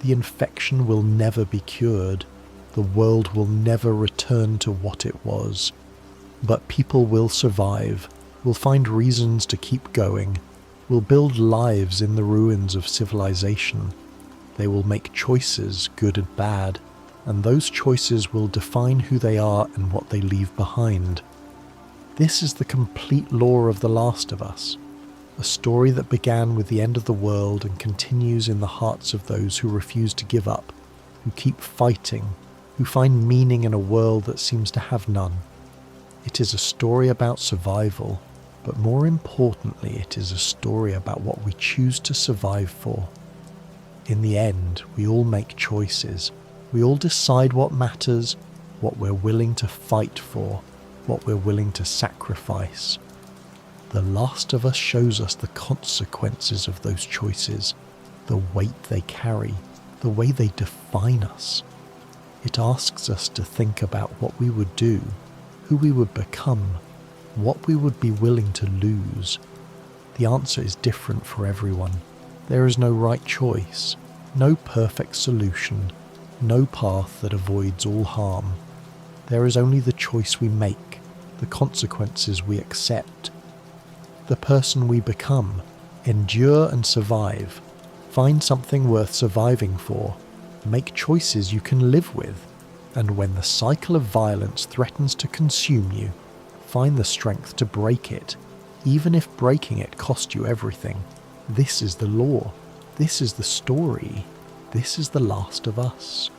The infection will never be cured. The world will never return to what it was. But people will survive, will find reasons to keep going, will build lives in the ruins of civilization. They will make choices, good and bad, and those choices will define who they are and what they leave behind. This is the complete lore of The Last of Us, a story that began with the end of the world and continues in the hearts of those who refuse to give up, who keep fighting, who find meaning in a world that seems to have none. It is a story about survival, but more importantly, it is a story about what we choose to survive for. In the end, we all make choices. We all decide what matters, what we're willing to fight for, what we're willing to sacrifice. The Last of Us shows us the consequences of those choices, the weight they carry, the way they define us. It asks us to think about what we would do, who we would become, what we would be willing to lose. The answer is different for everyone. There is no right choice, no perfect solution, no path that avoids all harm. There is only the choice we make, the consequences we accept. The person we become, endure and survive, find something worth surviving for, make choices you can live with, and when the cycle of violence threatens to consume you, find the strength to break it, even if breaking it cost you everything. This is the lore. This is the story. This is The Last of Us.